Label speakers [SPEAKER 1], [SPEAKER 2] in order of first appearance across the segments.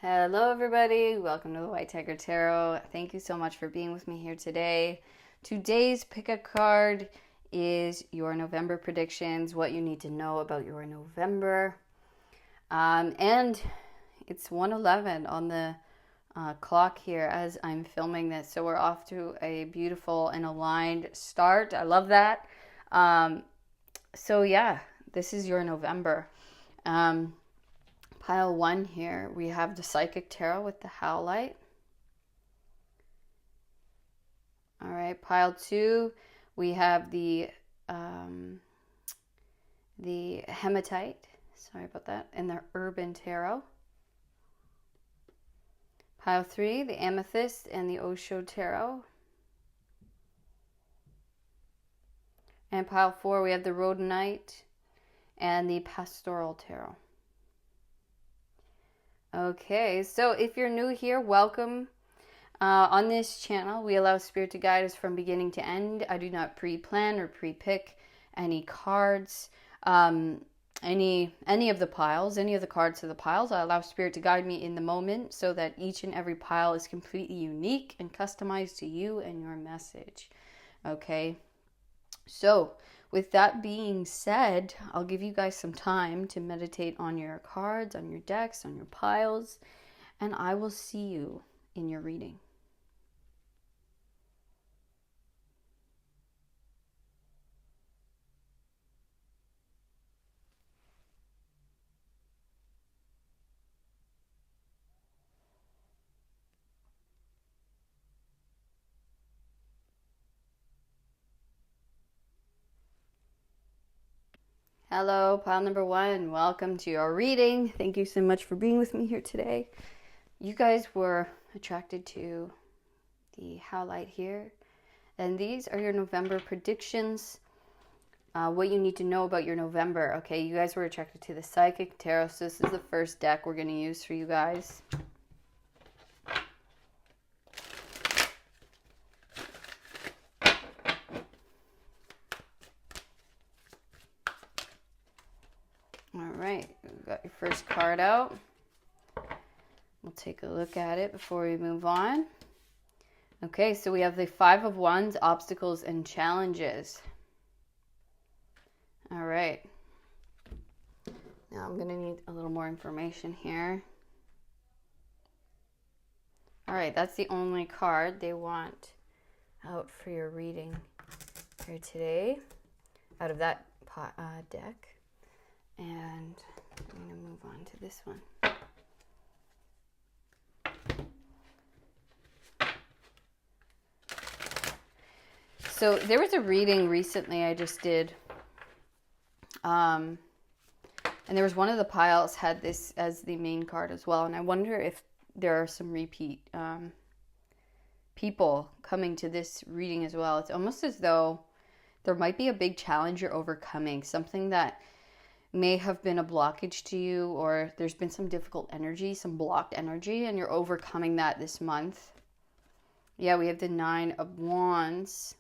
[SPEAKER 1] Hello everybody, welcome to the White Tiger Tarot. Thank you so much for being with me here today. Today's pick a card is your November predictions, what you need to know about your November. And it's 1:11 on the clock here as I'm filming this, so we're off to a beautiful and aligned start. I love that. So yeah, this is your November. Pile 1 here, we have the Psychic Tarot with the Howlite. All right, pile 2, we have the Hematite, sorry about that, and the Urban Tarot. Pile 3, the Amethyst and the Osho Tarot. And pile 4, we have the Rhodonite and the Pastoral Tarot. Okay, so if you're new here, welcome. On this channel, we allow Spirit to guide us from beginning to end. I do not pre-plan or pre-pick any cards, any of the piles, any of the cards to the piles. I allow Spirit to guide me in the moment so that each and every pile is completely unique and customized to you and your message. Okay, so with that being said, I'll give you guys some time to meditate on your cards, on your decks, on your piles, and I will see you in your reading. Hello, pile number 1. Welcome to your reading. Thank you so much for being with me here today. You guys were attracted to the Howlite here. And these are your November predictions. What you need to know about your November. Okay, you guys were attracted to the Psychic Tarot. So this is the first deck we're going to use for you guys. Alright, we've got your first card out. We'll take a look at it before we move on. Okay, so we have the 5 of Wands, obstacles and challenges. Alright. Now I'm going to need a little more information here. Alright, that's the only card they want out for your reading here today out of that deck. And I'm going to move on to this one. So there was a reading recently I just did. And there was one of the piles had this as the main card as well. And I wonder if there are some repeat people coming to this reading as well. It's almost as though there might be a big challenge you're overcoming. Something that may have been a blockage to you, or there's been some difficult energy, some blocked energy, and you're overcoming that this month. Yeah, we have the 9 of Wands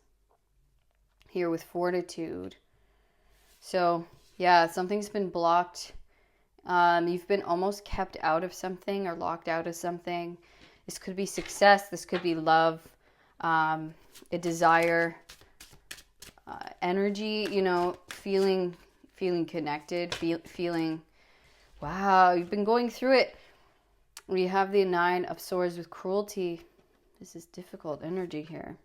[SPEAKER 1] here with fortitude. So yeah, something's been blocked. You've been almost kept out of something or locked out of something. This could be success. This could be love, a desire, energy, you know, feeling connected, feeling, wow, you've been going through it. We have the 9 of Swords with cruelty. This is difficult energy here.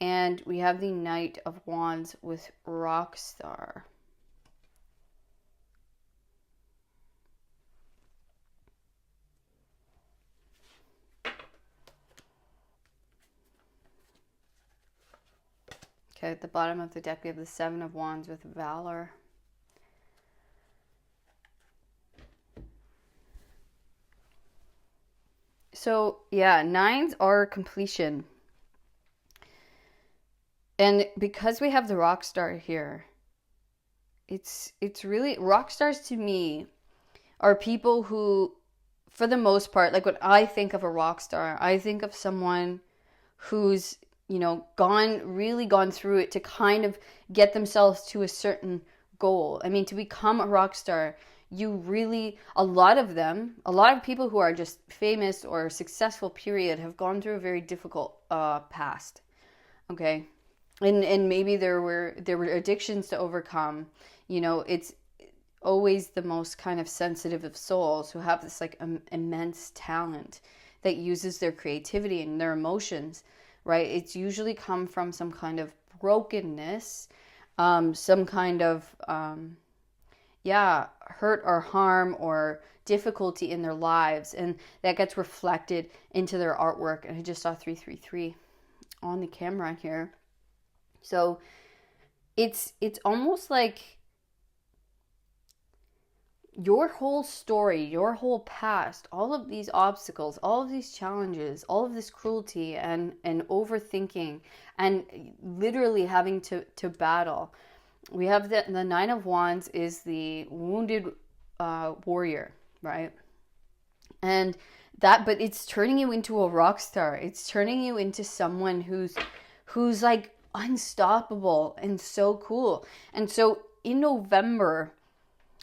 [SPEAKER 1] And we have the Knight of Wands with Rockstar. Okay, at the bottom of the deck, we have the 7 of Wands with Valor. So, yeah, 9s are completion. And because we have the rock star here, it's really, rock stars to me are people who, for the most part, like when I think of a rock star, I think of someone who's, you know, really gone through it to kind of get themselves to a certain goal. I mean, to become a rock star, you really, a lot of people who are just famous or successful, period, have gone through a very difficult past. Okay. And maybe there were addictions to overcome. You know, it's always the most kind of sensitive of souls who have this like immense talent that uses their creativity and their emotions, right? It's usually come from some kind of brokenness, some kind of hurt or harm or difficulty in their lives, and that gets reflected into their artwork. And I just saw 333 on the camera here. So it's almost like your whole story, your whole past, all of these obstacles, all of these challenges, all of this cruelty and overthinking and literally having to battle. We have the Nine of Wands is the wounded warrior, right? And that, but it's turning you into a rock star. It's turning you into someone who's like unstoppable and so cool. And so in November,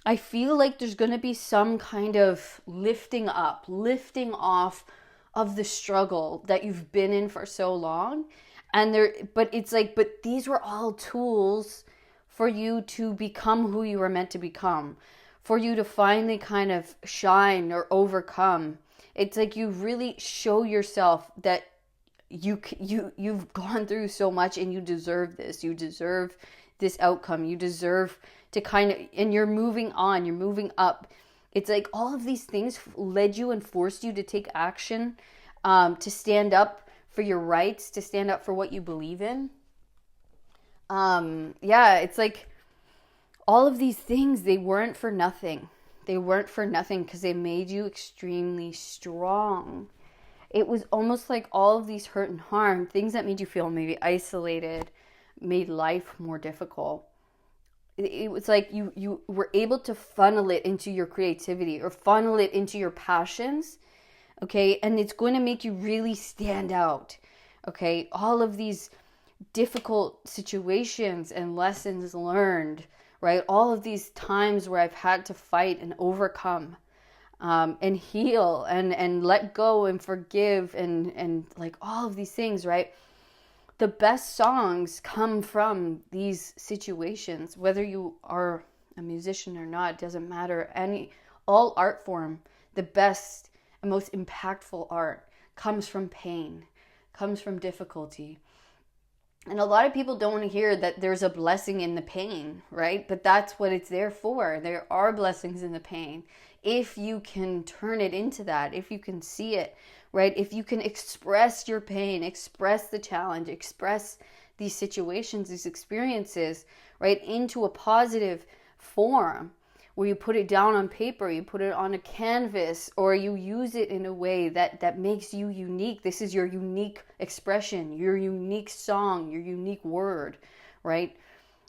[SPEAKER 1] I feel like there's going to be some kind of lifting off of the struggle that you've been in for so long. And but these were all tools for you to become who you were meant to become, for you to finally kind of shine or overcome. It's like you really show yourself that you've gone through so much and you deserve this. You deserve this outcome. You deserve to kind of, and you're moving on, you're moving up. It's like all of these things led you and forced you to take action, to stand up for your rights, to stand up for what you believe in. It's like all of these things, they weren't for nothing. They weren't for nothing because they made you extremely strong. It was almost like all of these hurt and harm, things that made you feel maybe isolated, made life more difficult. It was like you were able to funnel it into your creativity or funnel it into your passions, okay? And it's going to make you really stand out, okay? All of these difficult situations and lessons learned, right? All of these times where I've had to fight and overcome, and heal and let go and forgive and like all of these things, right? The best songs come from these situations, whether you are a musician or not, doesn't matter. All art form, the best and most impactful art comes from pain, comes from difficulty. And a lot of people don't want to hear that there's a blessing in the pain, right? But that's what it's there for. There are blessings in the pain. If you can turn it into that, if you can see it, right? If you can express your pain, express the challenge, express these situations, these experiences, right, into a positive form, where you put it down on paper, you put it on a canvas, or you use it in a way that makes you unique. This is your unique expression, your unique song, your unique word, right?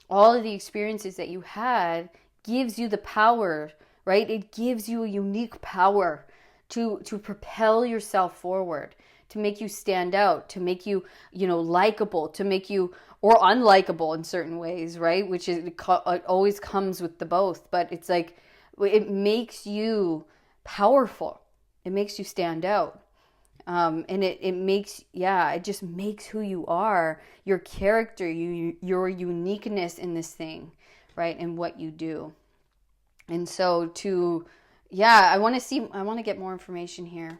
[SPEAKER 1] All of the experiences that you had gives you the power, right? It gives you a unique power to propel yourself forward, to make you stand out, to make you, likable, to make you, or unlikable in certain ways, right? Which is, it always comes with the both, but it's like, it makes you powerful. It makes you stand out. And it just makes who you are, your character, your uniqueness in this thing, right? And what you do. And so I want to get more information here.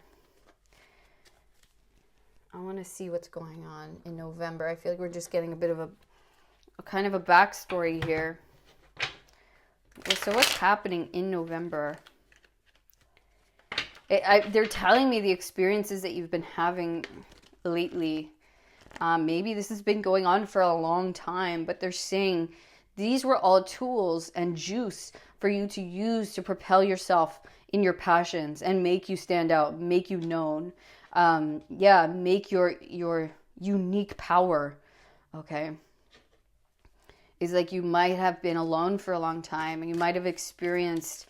[SPEAKER 1] I want to see what's going on in November. I feel like we're just getting a bit of a kind of a backstory here. So what's happening in November? They're telling me the experiences that you've been having lately. Maybe this has been going on for a long time, but they're saying these were all tools and juice for you to use to propel yourself in your passions and make you stand out, make you known. Make your unique power, okay? It's like you might have been alone for a long time, and you might have experienced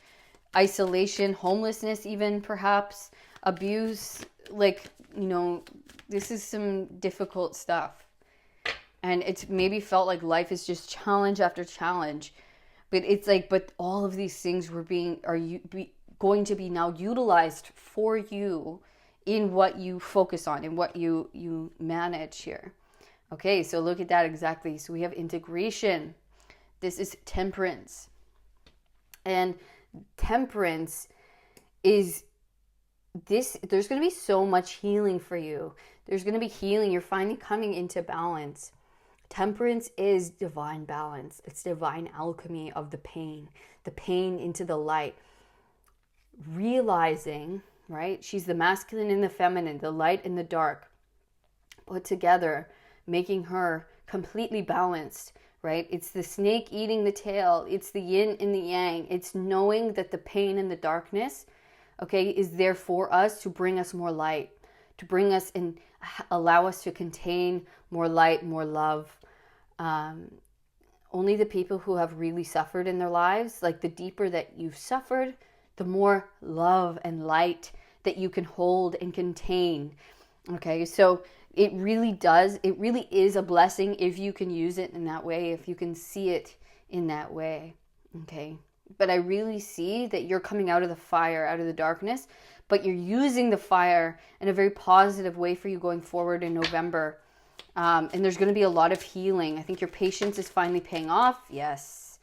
[SPEAKER 1] isolation, homelessness even, perhaps, abuse. This is some difficult stuff. And it's maybe felt like life is just challenge after challenge. But it's like, but all of these things going to be now utilized for you in what you focus on, in what you manage here. Okay, so look at that exactly. So we have integration. This is temperance. And temperance is this, there's going to be so much healing for you. There's going to be healing. You're finally coming into balance. Temperance is divine balance. It's divine alchemy of the pain into the light. Realizing, right? She's the masculine and the feminine, the light and the dark, put together, making her completely balanced, right? It's the snake eating the tail. It's the yin and the yang. It's knowing that the pain and the darkness, okay, is there for us to bring us more light, to bring us and allow us to contain more light, more love. Only the people who have really suffered in their lives, like the deeper that you've suffered, the more love and light that you can hold and contain. Okay, so it really is a blessing if you can use it in that way, if you can see it in that way. Okay, but I really see that you're coming out of the fire, out of the darkness, but you're using the fire in a very positive way for you going forward in November. And there's going to be a lot of healing. I think your patience is finally paying off. Yes.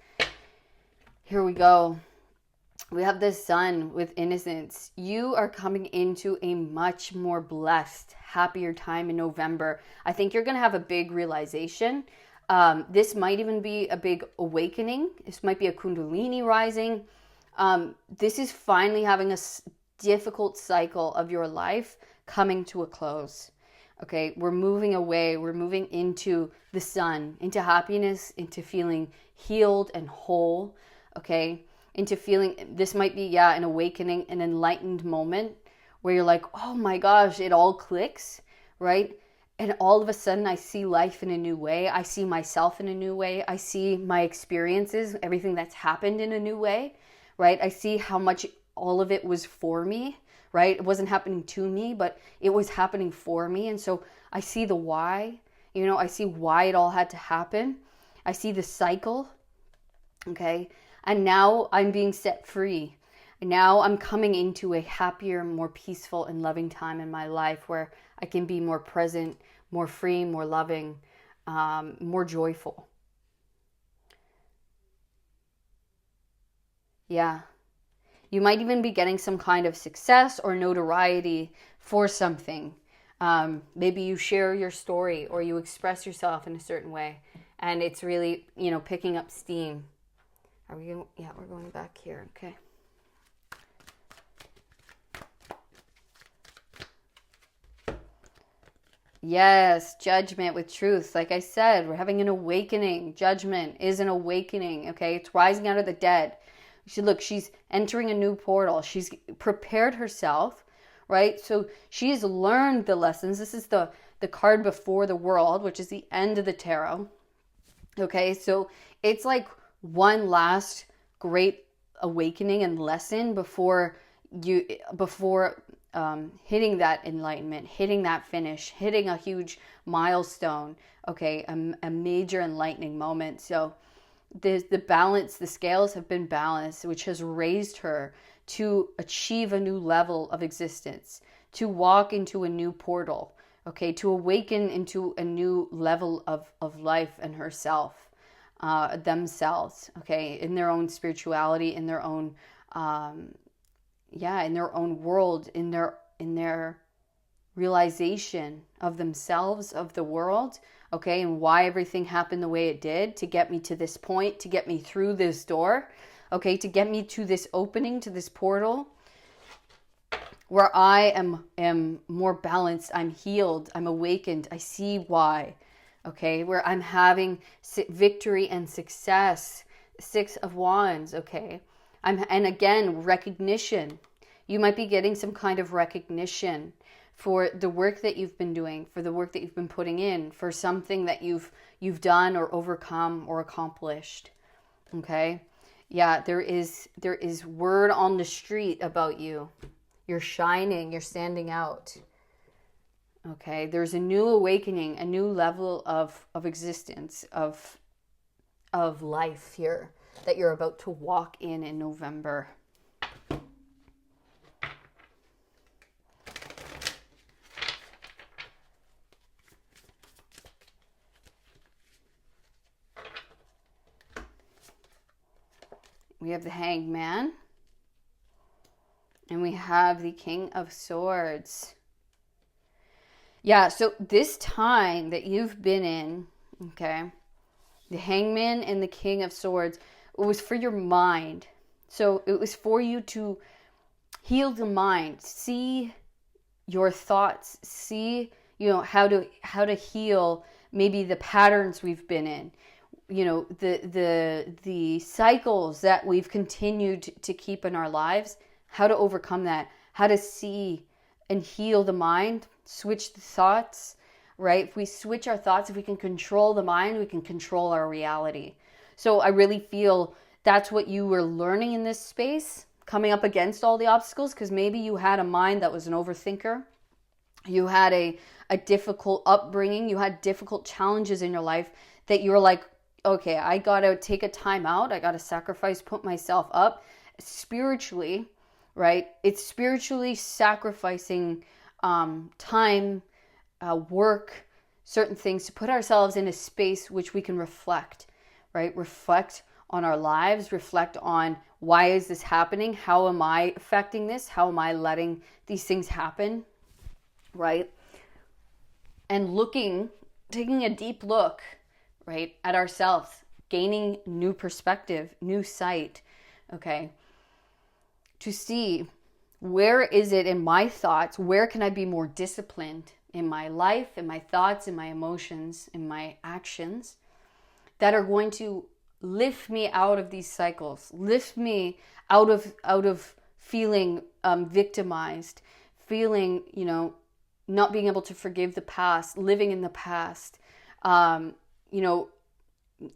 [SPEAKER 1] Here we go. We have the sun with innocence. You are coming into a much more blessed, happier time in November. I think you're going to have a big realization. This might even be a big awakening. This might be a Kundalini rising. This is finally having a difficult cycle of your life coming to a close. Okay, we're moving away. We're moving into the sun, into happiness, into feeling healed and whole. Okay, into feeling, this might be, an awakening, an enlightened moment where you're like, oh my gosh, it all clicks, right? And all of a sudden I see life in a new way. I see myself in a new way. I see my experiences, everything that's happened in a new way, right? I see how much all of it was for me, right? It wasn't happening to me, but it was happening for me. And so I see the why, I see why it all had to happen. I see the cycle, okay? And now I'm being set free. Now I'm coming into a happier, more peaceful and loving time in my life where I can be more present, more free, more loving, more joyful. Yeah. You might even be getting some kind of success or notoriety for something. Maybe you share your story or you express yourself in a certain way. And it's really, picking up steam. Are we going? Yeah, we're going back here. Okay. Yes, judgment with truth. Like I said, we're having an awakening. Judgment is an awakening, okay? It's rising out of the dead. She's entering a new portal. She's prepared herself, right? So she's learned the lessons. This is the card before the world, which is the end of the tarot. Okay, so it's like one last great awakening and lesson before hitting that enlightenment, hitting that finish, hitting a huge milestone, okay, a major enlightening moment. So the balance, the scales have been balanced, which has raised her to achieve a new level of existence, to walk into a new portal, okay, to awaken into a new level of life and herself, themselves, okay, in their own spirituality, in their own in their own world, in their realization of themselves, of the world, okay, and why everything happened the way it did to get me to this point, to get me through this door, okay, to get me to this opening, to this portal where I am more balanced, I'm healed, I'm awakened, I see why, okay, where I'm having victory and success, 6 of Wands, okay. And again, recognition. You might be getting some kind of recognition for the work that you've been doing, for the work that you've been putting in, for something that you've done or overcome or accomplished. Okay? Yeah, there is word on the street about you. You're shining, you're standing out. Okay? There's a new awakening, a new level of existence, of life here. that you're about to walk in November. We have the Hanged Man. And we have the King of Swords. Yeah, so this time that you've been in, okay, the Hangman and the King of Swords, it was for your mind. So it was for you to heal the mind, see your thoughts, see, how to heal maybe the patterns we've been in, the cycles that we've continued to keep in our lives, how to overcome that, how to see and heal the mind, switch the thoughts, right? If we switch our thoughts, if we can control the mind, we can control our reality. So I really feel that's what you were learning in this space, coming up against all the obstacles, because maybe you had a mind that was an overthinker. You had a difficult upbringing. You had difficult challenges in your life that you were like, okay, I got to take a time out. I got to sacrifice, put myself up spiritually, right? It's spiritually sacrificing time, work, certain things to put ourselves in a space which we can reflect, right? Reflect on our lives, reflect on why is this happening? How am I affecting this? How am I letting these things happen, right? And taking a deep look, right, at ourselves, gaining new perspective, new sight, okay? To see where is it in my thoughts, where can I be more disciplined in my life, in my thoughts, in my emotions, in my actions that are going to lift me out of these cycles, lift me out of feeling victimized, feeling, not being able to forgive the past, living in the past. And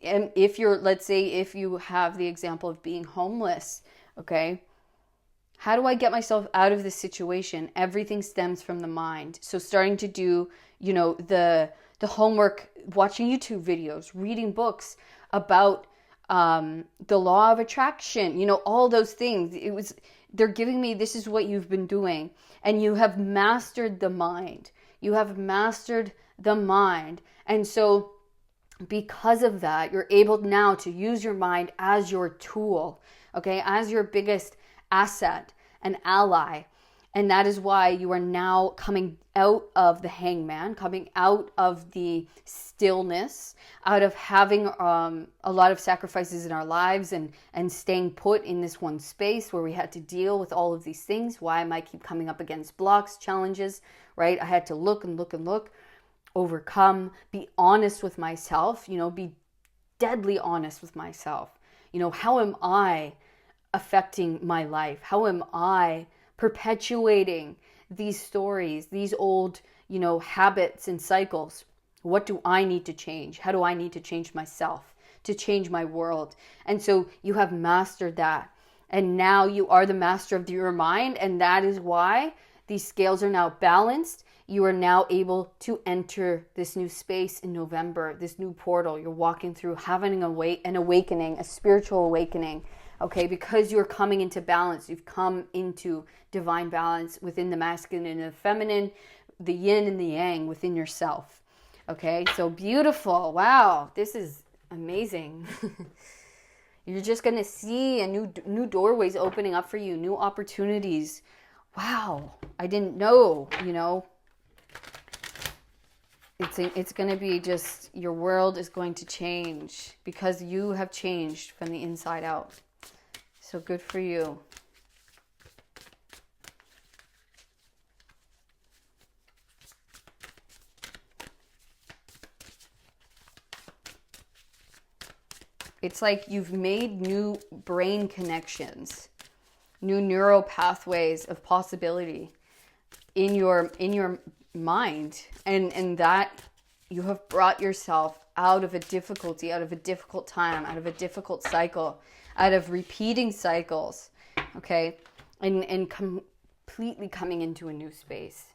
[SPEAKER 1] let's say if you have the example of being homeless, okay, how do I get myself out of this situation? Everything stems from the mind. So starting to do, the homework, watching YouTube videos, reading books about the law of attraction, all those things. They're giving me, this is what you've been doing. And you have mastered the mind. You have mastered the mind. And so because of that, you're able now to use your mind as your tool, okay, as your biggest asset, an ally. And that is why you are now coming out of the hangman, coming out of the stillness, out of having a lot of sacrifices in our lives and staying put in this one space where we had to deal with all of these things. Why am I keep coming up against blocks, challenges, right? I had to look and look and look, overcome, be honest with myself, be deadly honest with myself. How am I affecting my life? How am I perpetuating these stories, these old, habits and cycles? What do I need to change? How do I need to change myself to change my world? And so you have mastered that. And now you are the master of your mind. And that is why these scales are now balanced. You are now able to enter this new space in November, this new portal you're walking through, having an awakening, a spiritual awakening. Okay, because you're coming into balance, you've come into divine balance within the masculine and the feminine, the yin and the yang within yourself. Okay, so beautiful. Wow, this is amazing. You're just going to see a new doorways opening up for you, new opportunities. Wow, I didn't know, It's going to be just, your world is going to change because you have changed from the inside out. So good for you. It's like you've made new brain connections, new neural pathways of possibility in your mind, and that you have brought yourself out of a difficulty, out of a difficult time, out of a difficult cycle, out of repeating cycles, okay, and completely coming into a new space.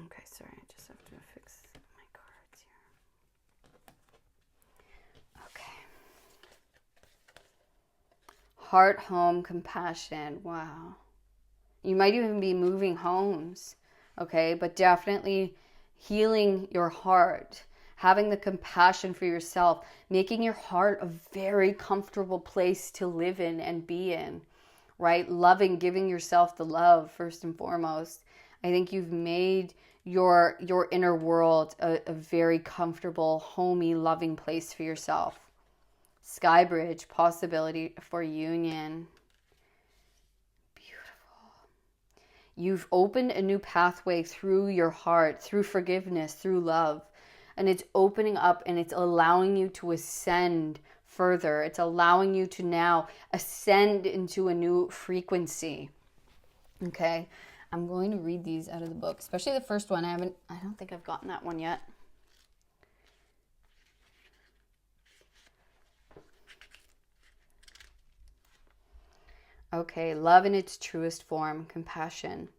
[SPEAKER 1] Okay, sorry, I just have to fix my cards here. Heart, home, compassion. Wow. You might even be moving homes, okay? But definitely healing your heart, having the compassion for yourself, making your heart a very comfortable place to live in and be in, right? Loving, giving yourself the love first and foremost. I think you've made your inner world a very comfortable, homey, loving place for yourself. Sky bridge, possibility for union. You've opened a new pathway through your heart, through forgiveness, through love. And it's opening up and it's allowing you to ascend further. It's allowing you to now ascend into a new frequency. Okay? I'm going to read these out of the book, especially the first one. I don't think I've gotten that one yet. Okay, love in its truest form, compassion.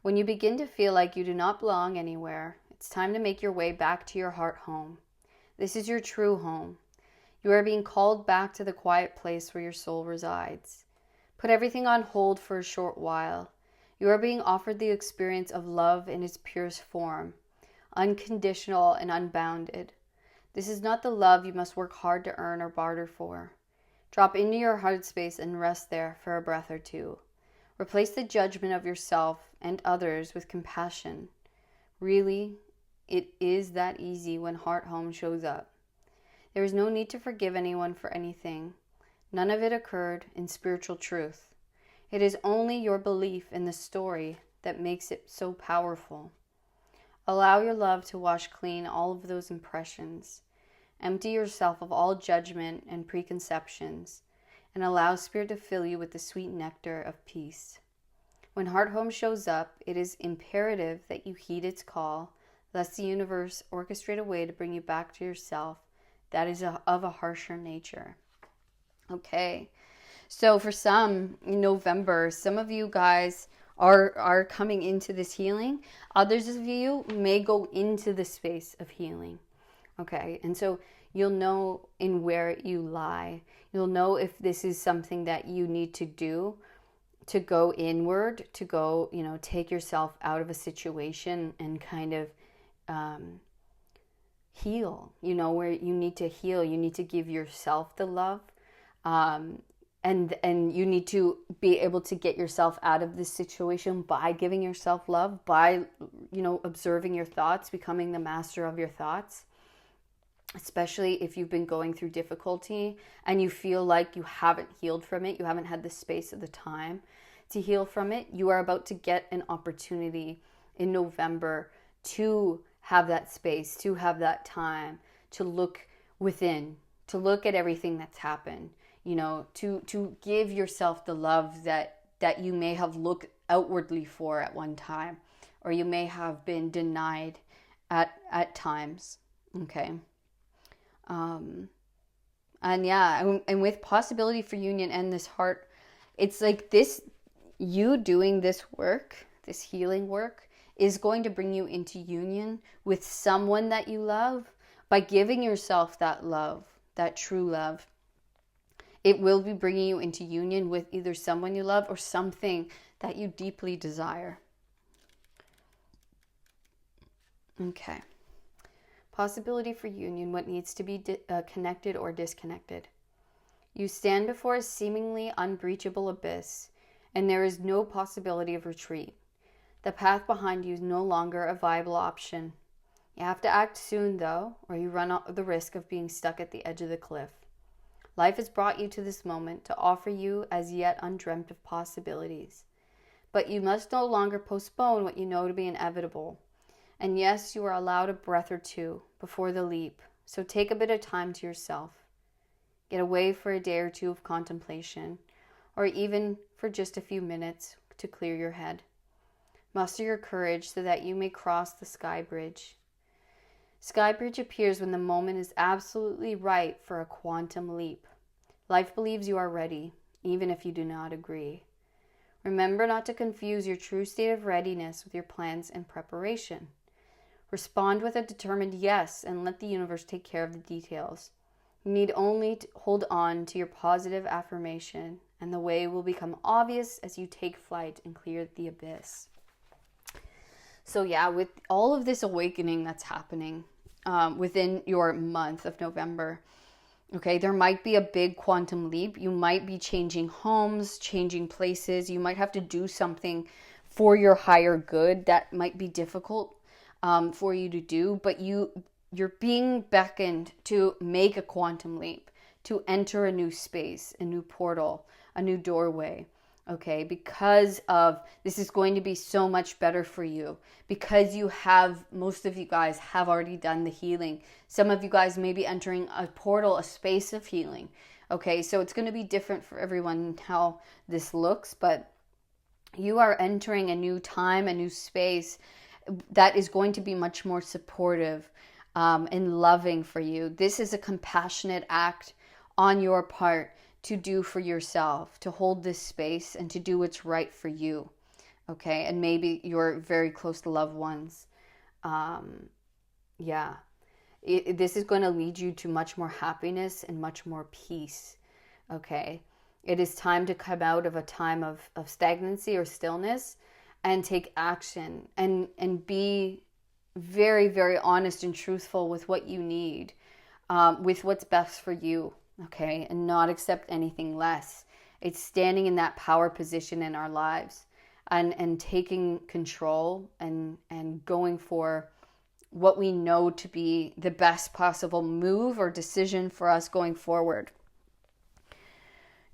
[SPEAKER 1] When you begin to feel like you do not belong anywhere, it's time to make your way back to your heart home. This is your true home. You are being called back to the quiet place where your soul resides. Put everything on hold for a short while. You are being offered the experience of love in its purest form, unconditional and unbounded. This is not the love you must work hard to earn or barter for. Drop into your heart space and rest there for a breath or two. Replace the judgment of yourself and others with compassion. Really, it is that easy when heart home shows up. There is no need to forgive anyone for anything. None of it occurred in spiritual truth. It is only your belief in the story that makes it so powerful. Allow your love to wash clean all of those impressions. Empty yourself of all judgment and preconceptions, and allow Spirit to fill you with the sweet nectar of peace. When heart home shows up, it is imperative that you heed its call, lest the universe orchestrate a way to bring you back to yourself that is of a harsher nature. Okay, so for some, in November, some of you guys are coming into this healing. Others of you may go into the space of healing. Okay, and so you'll know in where you lie. You'll know if this is something that you need to do to go inward, to go, take yourself out of a situation and kind of heal, where you need to heal. You need to give yourself the love. And you need to be able to get yourself out of this situation by giving yourself love, by, observing your thoughts, becoming the master of your thoughts. Especially if you've been going through difficulty and you feel like you haven't healed from it, you haven't had the space or the time to heal from it, you are about to get an opportunity in November to have that space, to have that time, to look within, to look at everything that's happened, to give yourself the love that you may have looked outwardly for at one time, or you may have been denied at times, okay? And with possibility for union and this heart, it's like this, you doing this work, this healing work, is going to bring you into union with someone that you love. By giving yourself that love, that true love, it will be bringing you into union with either someone you love or something that you deeply desire. Okay. Possibility for union, what needs to be connected or disconnected. You stand before a seemingly unbreachable abyss, and there is no possibility of retreat. The path behind you is no longer a viable option. You have to act soon, though, or you run the risk of being stuck at the edge of the cliff. Life has brought you to this moment to offer you as yet undreamt of possibilities. But you must no longer postpone what you know to be inevitable. And yes, you are allowed a breath or two before the leap, so take a bit of time to yourself. Get away for a day or two of contemplation, or even for just a few minutes to clear your head. Muster your courage so that you may cross the sky bridge. Sky bridge appears when the moment is absolutely right for a quantum leap. Life believes you are ready, even if you do not agree. Remember not to confuse your true state of readiness with your plans and preparation. Respond with a determined yes and let the universe take care of the details. You need only to hold on to your positive affirmation, and the way will become obvious as you take flight and clear the abyss. So yeah, with all of this awakening that's happening within your month of November, okay, there might be a big quantum leap. You might be changing homes, changing places. You might have to do something for your higher good that might be difficult for you to do, but you're being beckoned to make a quantum leap, to enter a new space, a new portal, a new doorway, okay? Because of this is going to be so much better for you, because most of you guys have already done the healing. Some of you guys may be entering a portal, a space of healing, okay? So it's going to be different for everyone how this looks, but you are entering a new time, a new space that is going to be much more supportive and loving for you. This is a compassionate act on your part to do for yourself, to hold this space and to do what's right for you, okay? And maybe your very close loved ones. This is going to lead you to much more happiness and much more peace, okay? It is time to come out of a time of stagnancy or stillness and take action and be very, very honest and truthful with what you need, with what's best for you, okay? And not accept anything less. It's standing in that power position in our lives and taking control and going for what we know to be the best possible move or decision for us going forward.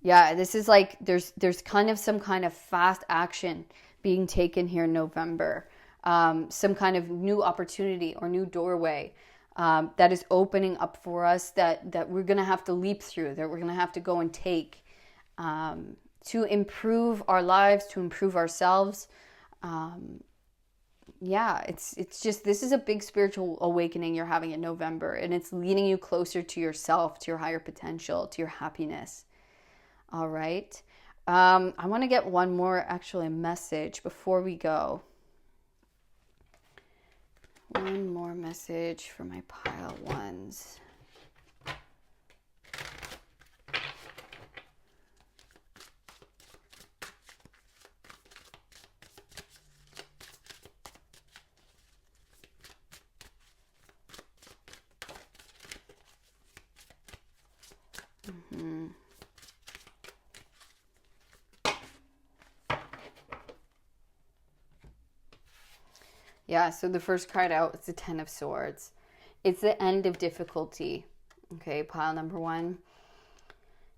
[SPEAKER 1] Yeah, this is like there's kind of some kind of fast action being taken here in November. Some kind of new opportunity or new doorway that is opening up for us that we're going to have to leap through, that we're going to have to go and take to improve our lives, to improve ourselves. It's just, this is a big spiritual awakening you're having in November, and it's leading you closer to yourself, to your higher potential, to your happiness. All right. I want to get one more message before we go. One more message for my pile ones. Yeah, so the first card out is the Ten of Swords. It's the end of difficulty. Okay, pile number one.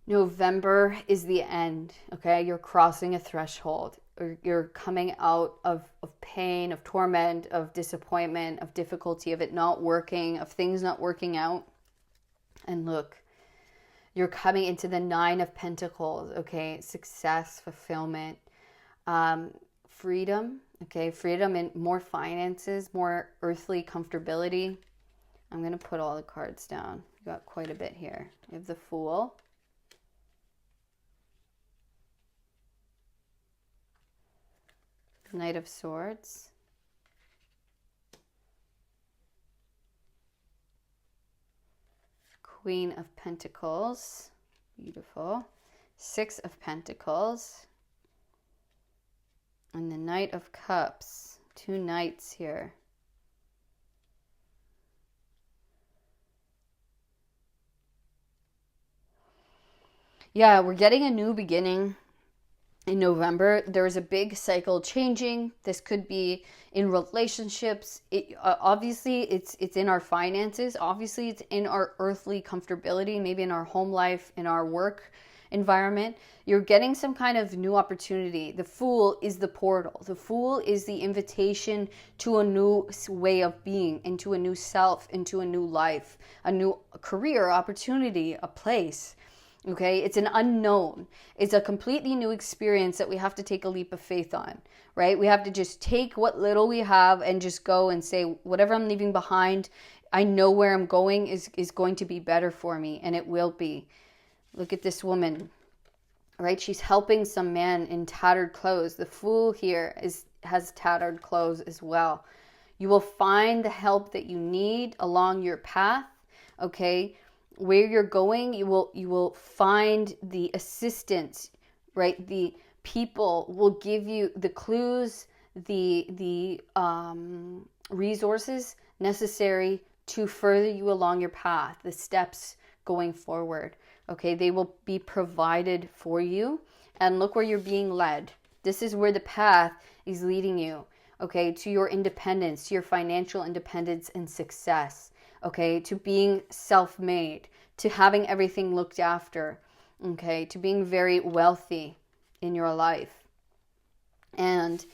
[SPEAKER 1] November is the end, okay? You're crossing a threshold. Or you're coming out of pain, of torment, of disappointment, of difficulty, of it not working, of things not working out. And look, you're coming into the Nine of Pentacles, okay? Success, fulfillment, freedom. Okay, freedom and more finances, more earthly comfortability. I'm going to put all the cards down. We've got quite a bit here. We have the Fool. Knight of Swords. Queen of Pentacles. Beautiful. Six of Pentacles. And the Knight of Cups. Two knights here. Yeah, we're getting a new beginning in November. There's a big cycle changing. This could be in relationships. Obviously, it's in our finances. Obviously, it's in our earthly comfortability, maybe in our home life, in our work environment. You're getting some kind of new opportunity. The Fool is the portal. The Fool is the invitation to a new way of being, into a new self, into a new life, a new career, opportunity, a place. Okay, it's an unknown. It's a completely new experience that we have to take a leap of faith on, right? We have to just take what little we have and just go and say, whatever I'm leaving behind, I know where I'm going is going to be better for me, and it will be. Look at this woman, right? She's helping some man in tattered clothes. The Fool here has tattered clothes as well. You will find the help that you need along your path, okay? where you're going, you will find the assistance, right? The people will give you the clues, the resources necessary to further you along your path, the steps going forward. Okay, they will be provided for you. And look where you're being led. This is where the path is leading you, okay, to your independence, to your financial independence and success, okay, to being self-made, to having everything looked after, okay, to being very wealthy in your life. And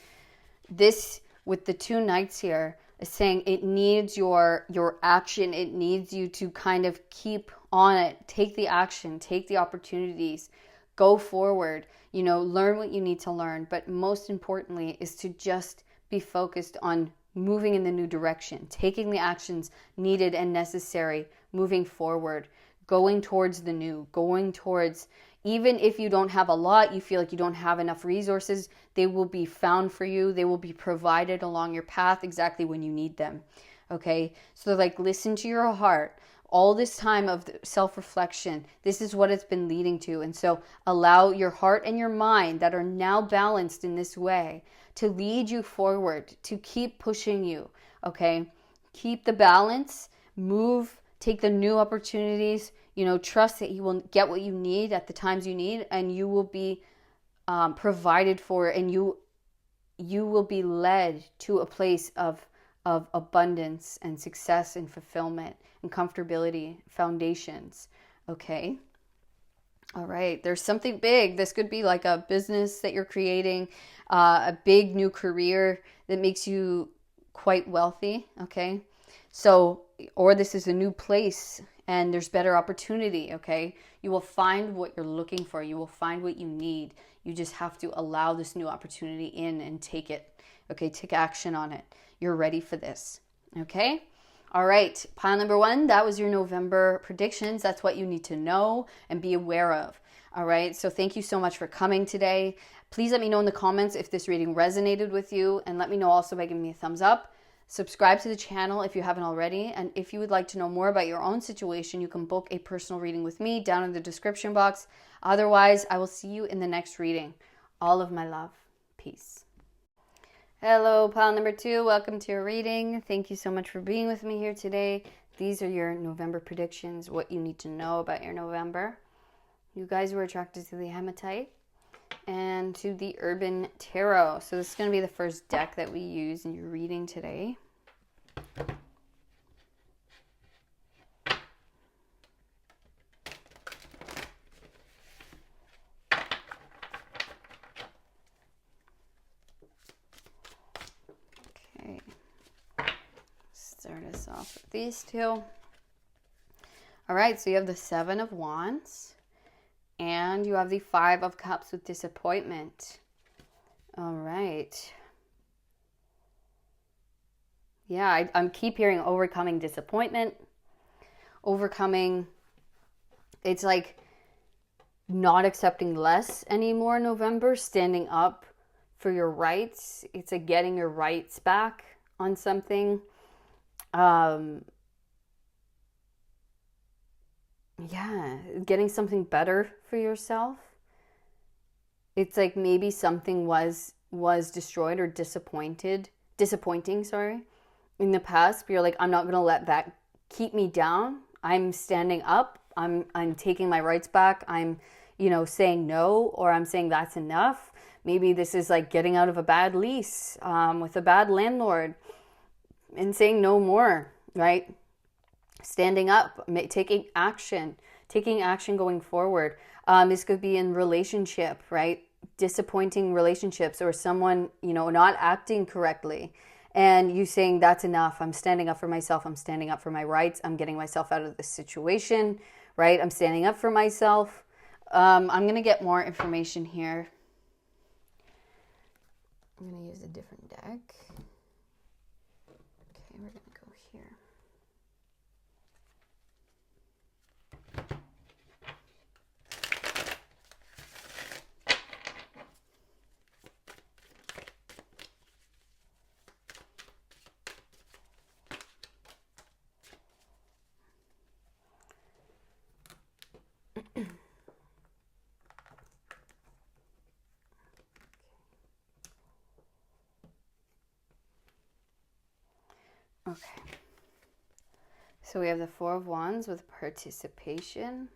[SPEAKER 1] this, with the two knights here, is saying it needs your action. It needs you to kind of keep on it. Take the action, take the opportunities, go forward, you know, learn what you need to learn. But most importantly is to just be focused on moving in the new direction, taking the actions needed and necessary, moving forward, going towards the new, going towards, even if you don't have a lot, you feel like you don't have enough resources, they will be found for you. They will be provided along your path exactly when you need them. Okay? So like, listen to your heart. All this time of self-reflection, this is what it's been leading to. And so allow your heart and your mind that are now balanced in this way to lead you forward, to keep pushing you. Okay? Keep the balance, move, take the new opportunities, you know, trust that you will get what you need at the times you need, and you will be provided for, and you will be led to a place of abundance and success and fulfillment and comfortability, foundations. Okay. All right. There's something big. This could be like a business that you're creating, a big new career that makes you quite wealthy. Okay. So, or this is a new place and there's better opportunity. Okay. You will find what you're looking for. You will find what you need. You just have to allow this new opportunity in and take it. Okay. Take action on it. You're ready for this. Okay. All right. Pile number 1, that was your November predictions. That's what you need to know and be aware of. All right. So thank you so much for coming today. Please let me know in the comments if this reading resonated with you, and let me know also by giving me a thumbs up. Subscribe to the channel if you haven't already. And if you would like to know more about your own situation, you can book a personal reading with me down in the description box. Otherwise, I will see you in the next reading. All of my love. Peace. Hello, pile number 2. Welcome to your reading. Thank you so much for being with me here today. These are your November predictions, what you need to know about your November. You guys were attracted to the hematite and to the Urban Tarot. So this is going to be the first deck that we use in your reading today. Okay. Start us off with these two. All right, so you have the 7 of Wands. And you have the 5 of Cups with disappointment. All right. Yeah, I'm keep hearing overcoming disappointment. Overcoming, it's like not accepting less anymore in November. Standing up for your rights. It's like getting your rights back on something. Yeah, getting something better for yourself. It's like maybe something was destroyed or disappointing, sorry, in the past. But you're like, I'm not gonna let that keep me down. I'm standing up. I'm taking my rights back. I'm, you know, saying no, or I'm saying that's enough. Maybe this is like getting out of a bad lease with a bad landlord and saying no more, right? Standing up, taking action going forward. This could be in relationship, right? Disappointing relationships, or someone, you know, not acting correctly. And you saying, that's enough. I'm standing up for myself. I'm standing up for my rights. I'm getting myself out of this situation, right? I'm standing up for myself. I'm going to get more information here. I'm going to use a different deck. Okay, we're going to go here. Okay. So we have the Four of Wands with participation.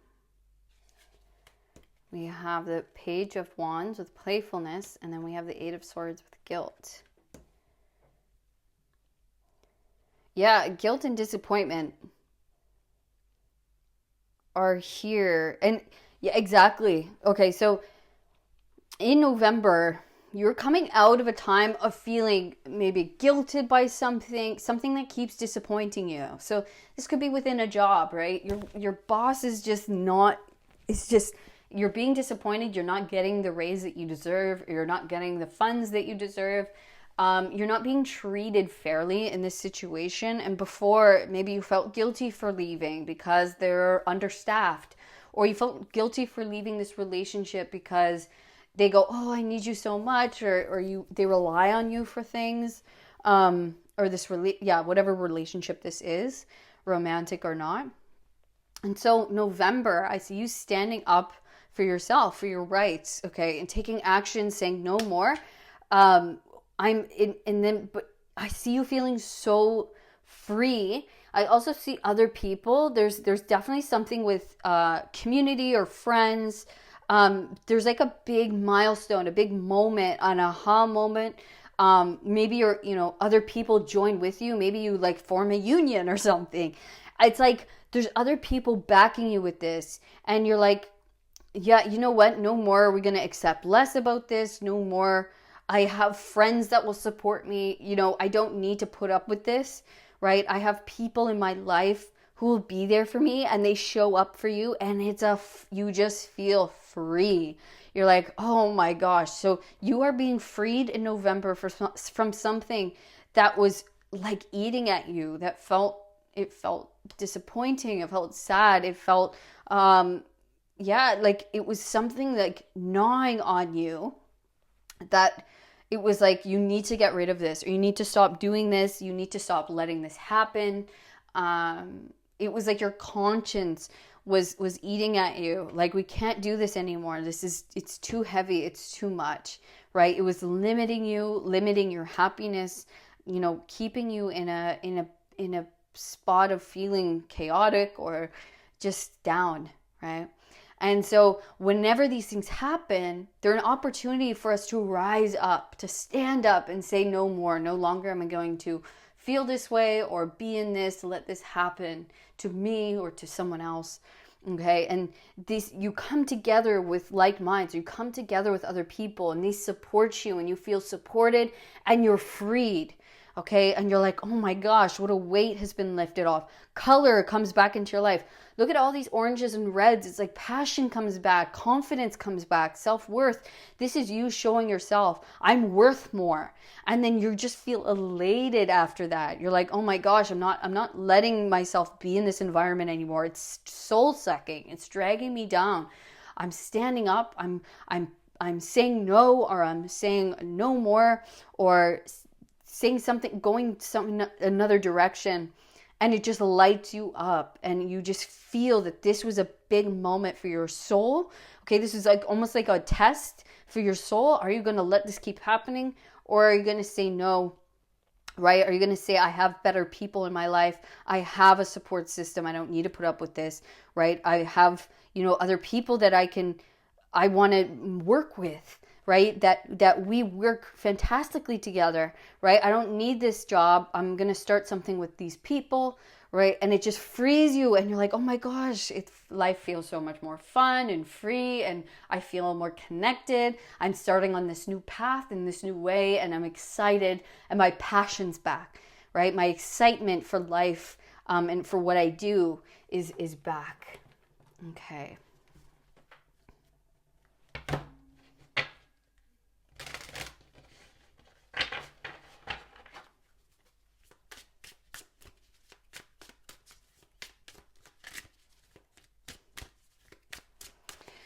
[SPEAKER 1] We have the Page of Wands with playfulness. And then we have the Eight of Swords with guilt. Yeah, guilt and disappointment are here. And yeah, exactly. Okay, so in November, you're coming out of a time of feeling maybe guilted by something that keeps disappointing you. So this could be within a job, right? Your boss is just not, it's just, you're being disappointed. You're not getting the raise that you deserve. You're not getting the funds that you deserve. You're not being treated fairly in this situation. And before, maybe you felt guilty for leaving because they're understaffed, or you felt guilty for leaving this relationship because they go, oh, I need you so much, or they rely on you for things, or this whatever relationship this is, romantic or not. And so November, I see you standing up for yourself, for your rights, okay, and taking action, saying no more. But I see you feeling so free. I also see other people. There's definitely something with community or friends. There's like a big milestone, a big moment, an aha moment. Maybe other people join with you. Maybe you like form a union or something. It's like there's other people backing you with this, and you're like, yeah, you know what? No more are we going to accept less about this. No more. I have friends that will support me. I don't need to put up with this, right? I have people in my life who will be there for me, and they show up for you, and you just feel free. You're like, oh my gosh. So you are being freed in November from something that was like eating at you, it felt disappointing. It felt sad. It felt, like it was something like gnawing on you, that it was like, you need to get rid of this, or you need to stop doing this. You need to stop letting this happen. It was like your conscience was eating at you. Like, we can't do this anymore. It's too heavy. It's too much, right? It was limiting you, limiting your happiness, keeping you in a spot of feeling chaotic or just down, right? And so whenever these things happen, they're an opportunity for us to rise up, to stand up and say no more. No longer am I going to feel this way or be in this, to let this happen to me or to someone else. Okay. And you come together with like minds, you come together with other people, and they support you, and you feel supported, and you're freed. Okay. And you're like, oh my gosh, what a weight has been lifted off. Color comes back into your life. Look at all these oranges and reds. It's like passion comes back, confidence comes back, self-worth. This is you showing yourself, I'm worth more. And then you just feel elated after that. You're like, oh my gosh, I'm not letting myself be in this environment anymore. It's soul sucking. It's dragging me down. I'm standing up. I'm saying no, or I'm saying no more, or saying something, going another direction. And it just lights you up, and you just feel that this was a big moment for your soul. Okay, this is like almost like a test for your soul. Are you going to let this keep happening, or are you going to say no, right? Are you going to say, I have better people in my life. I have a support system. I don't need to put up with this, right? I have, other people that I want to work with, right? That we work fantastically together, right? I don't need this job. I'm going to start something with these people, right? And it just frees you, and you're like, oh my gosh, life feels so much more fun and free, and I feel more connected. I'm starting on this new path in this new way, and I'm excited, and my passion's back, right? My excitement for life and for what I do is back. Okay.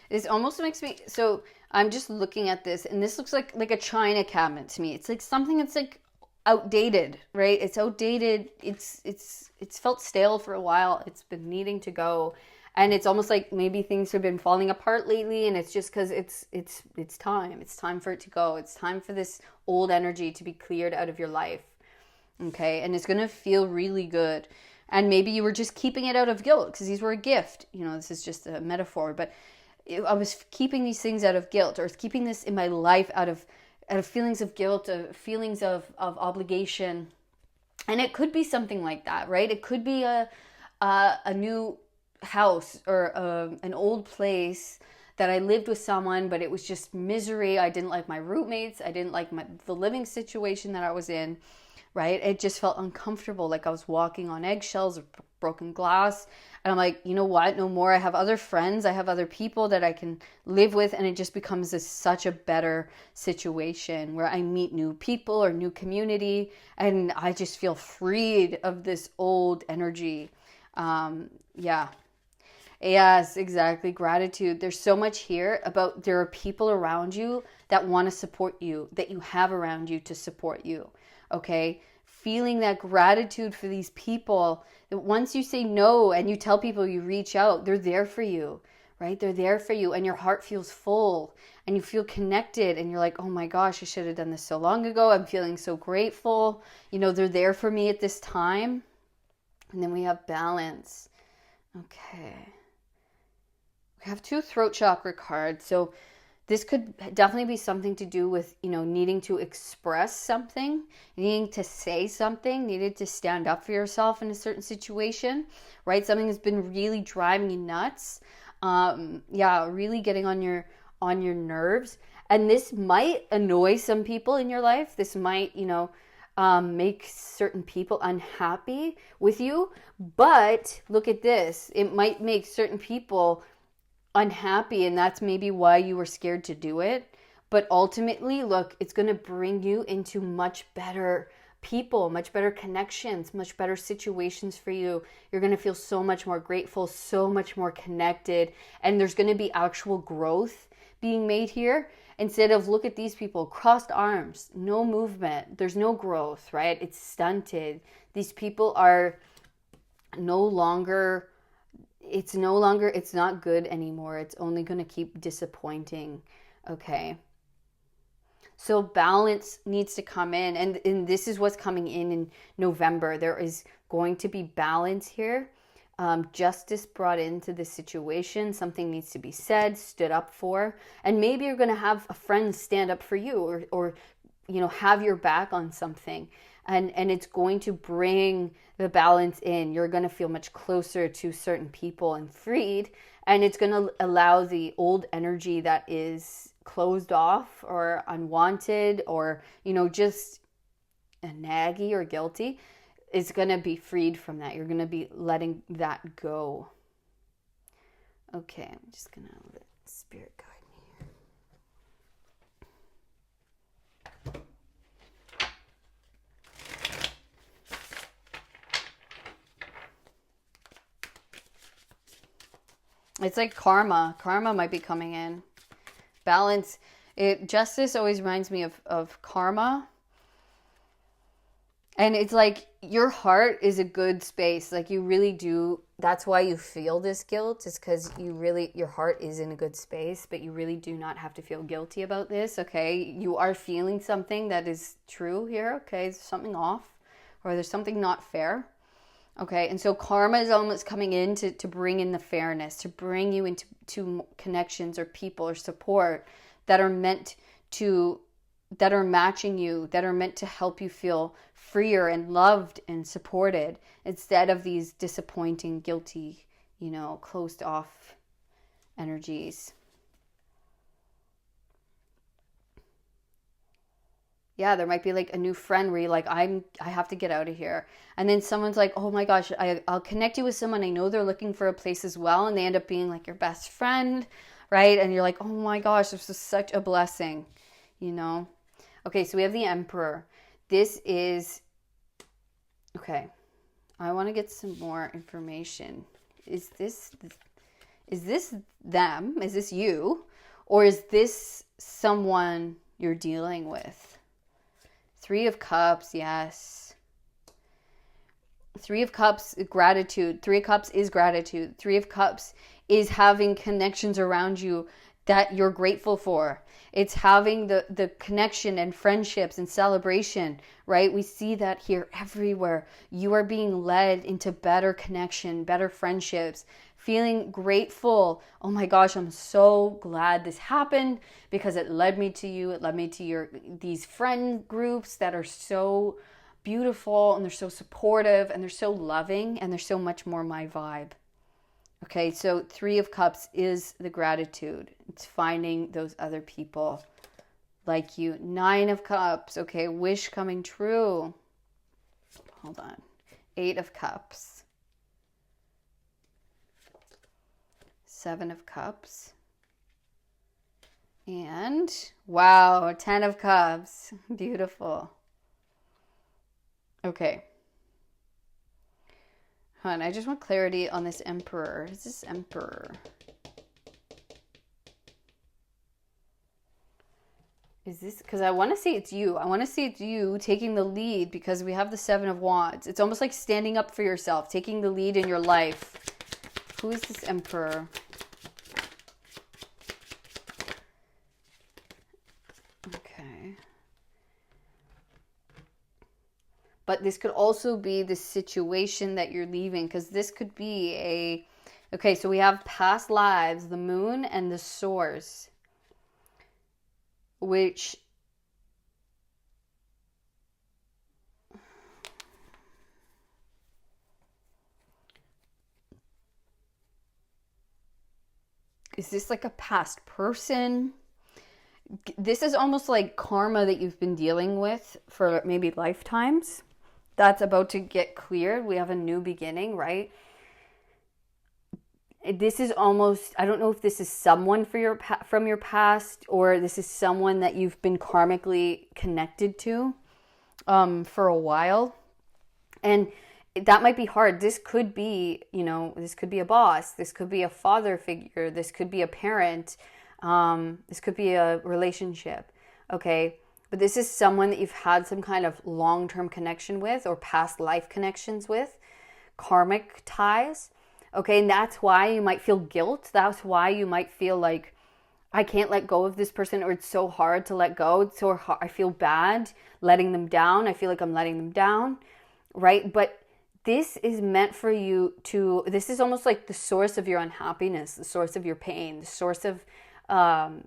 [SPEAKER 1] This almost makes me, so I'm just looking at this, and this looks like a china cabinet to me. It's like something that's like outdated, right? It's outdated. It's felt stale for a while. It's been needing to go, and it's almost like maybe things have been falling apart lately, and it's just because it's time. It's time for it to go. It's time for this old energy to be cleared out of your life. Okay. And it's going to feel really good. And maybe you were just keeping it out of guilt because these were a gift. You know, this is just a metaphor, but I was keeping these things out of guilt, or keeping this in my life out of feelings of guilt, feelings of obligation. And it could be something like that, right? It could be a new house, or an old place that I lived with someone, but it was just misery. I didn't like my roommates. I didn't like the living situation that I was in, right? It just felt uncomfortable, like I was walking on eggshells or broken glass. And I'm like, you know what? No more. I have other friends. I have other people that I can live with. And it just becomes such a better situation where I meet new people or new community. And I just feel freed of this old energy. Yeah. Yes, exactly. Gratitude. There's so much here about there are people around you that want to support you, that you have around you to support you. Okay. Feeling that gratitude for these people, that once you say no and you tell people, you reach out, they're there for you, right? They're there for you, and your heart feels full and you feel connected, and you're like, oh my gosh, I should have done this so long ago. I'm feeling so grateful. You know, they're there for me at this time. And then we have balance. Okay. We have 2 throat chakra cards. So this could definitely be something to do with, you know, needing to express something, needing to say something, needed to stand up for yourself in a certain situation, right? Something that's been really driving you nuts. Yeah, really getting on your nerves. And this might annoy some people in your life. This might, you know, make certain people unhappy with you. But look at this. It might make certain people unhappy, and that's maybe why you were scared to do it. But ultimately, look, it's going to bring you into much better people, much better connections, much better situations for you. You're going to feel so much more grateful, so much more connected, and there's going to be actual growth being made here. Instead of, look at these people, crossed arms, no movement, there's no growth, right? It's stunted. These people are no longer, it's not good anymore. It's only going to keep disappointing. Okay. So balance needs to come in, and this is what's coming in November. There is going to be balance here. Justice brought into this situation. Something needs to be said, stood up for, and maybe you're going to have a friend stand up for you, or you know, have your back on something. And it's going to bring the balance in. You're going to feel much closer to certain people and freed. And it's going to allow the old energy that is closed off or unwanted, or, you know, just a naggy or guilty, is going to be freed from that. You're going to be letting that go. Okay, I'm just going to let Spirit guide me here. It's like karma. Karma might be coming in. Balance. Justice always reminds me of karma. And it's like your heart is a good space. Like you really do. That's why you feel this guilt. It's because your heart is in a good space, but you really do not have to feel guilty about this. Okay. You are feeling something that is true here. Okay. There's something off, or there's something not fair. Okay, and so karma is almost coming in to bring in the fairness, to bring you into connections or people or support that are matching you, that are meant to help you feel freer and loved and supported, instead of these disappointing, guilty, you know, closed off energies. Yeah, there might be like a new friend where you're like, I have to get out of here. And then someone's like, oh my gosh, I'll connect you with someone. I know they're looking for a place as well. And they end up being like your best friend, right? And you're like, oh my gosh, this is such a blessing, you know? Okay, so we have the Emperor. This is, okay, I want to get some more information. Is this them? Is this you? Or is this someone you're dealing with? 3 of Cups, yes. 3 of Cups, gratitude. 3 of Cups is gratitude. 3 of Cups is having connections around you that you're grateful for. It's having the connection and friendships and celebration, right? We see that here everywhere. You are being led into better connection, better friendships, feeling grateful. Oh my gosh, I'm so glad this happened because it led me to you. It led me to these friend groups that are so beautiful and they're so supportive and they're so loving and they're so much more my vibe. Okay, so 3 of Cups is the gratitude. It's finding those other people like you. 9 of Cups, okay, wish coming true. Hold on. 8 of Cups. 7 of Cups. And, wow, 10 of Cups. Beautiful. Okay. Hon, I just want clarity on this Emperor. Is this Emperor? Is this, because I want to say it's you. I want to say it's you taking the lead because we have the 7 of Wands. It's almost like standing up for yourself, taking the lead in your life. Who is this Emperor? Okay. But this could also be the situation that you're leaving, because this could be okay, so we have past lives, the Moon and the Source, which is this like a past person? This is almost like karma that you've been dealing with for maybe lifetimes. That's about to get cleared. We have a new beginning, right? This is almost, I don't know if this is someone from your past or this is someone that you've been karmically connected to for a while. And that might be hard. This could be, this could be a boss. This could be a father figure. This could be a parent. This could be a relationship. Okay. But this is someone that you've had some kind of long-term connection with or past life connections with, karmic ties. Okay, and that's why you might feel guilt. That's why you might feel like, I can't let go of this person, or it's so hard to let go. It's so hard. I feel bad letting them down. I feel like I'm letting them down, right? But this is meant for you to, this is almost like the source of your unhappiness, the source of your pain, the source of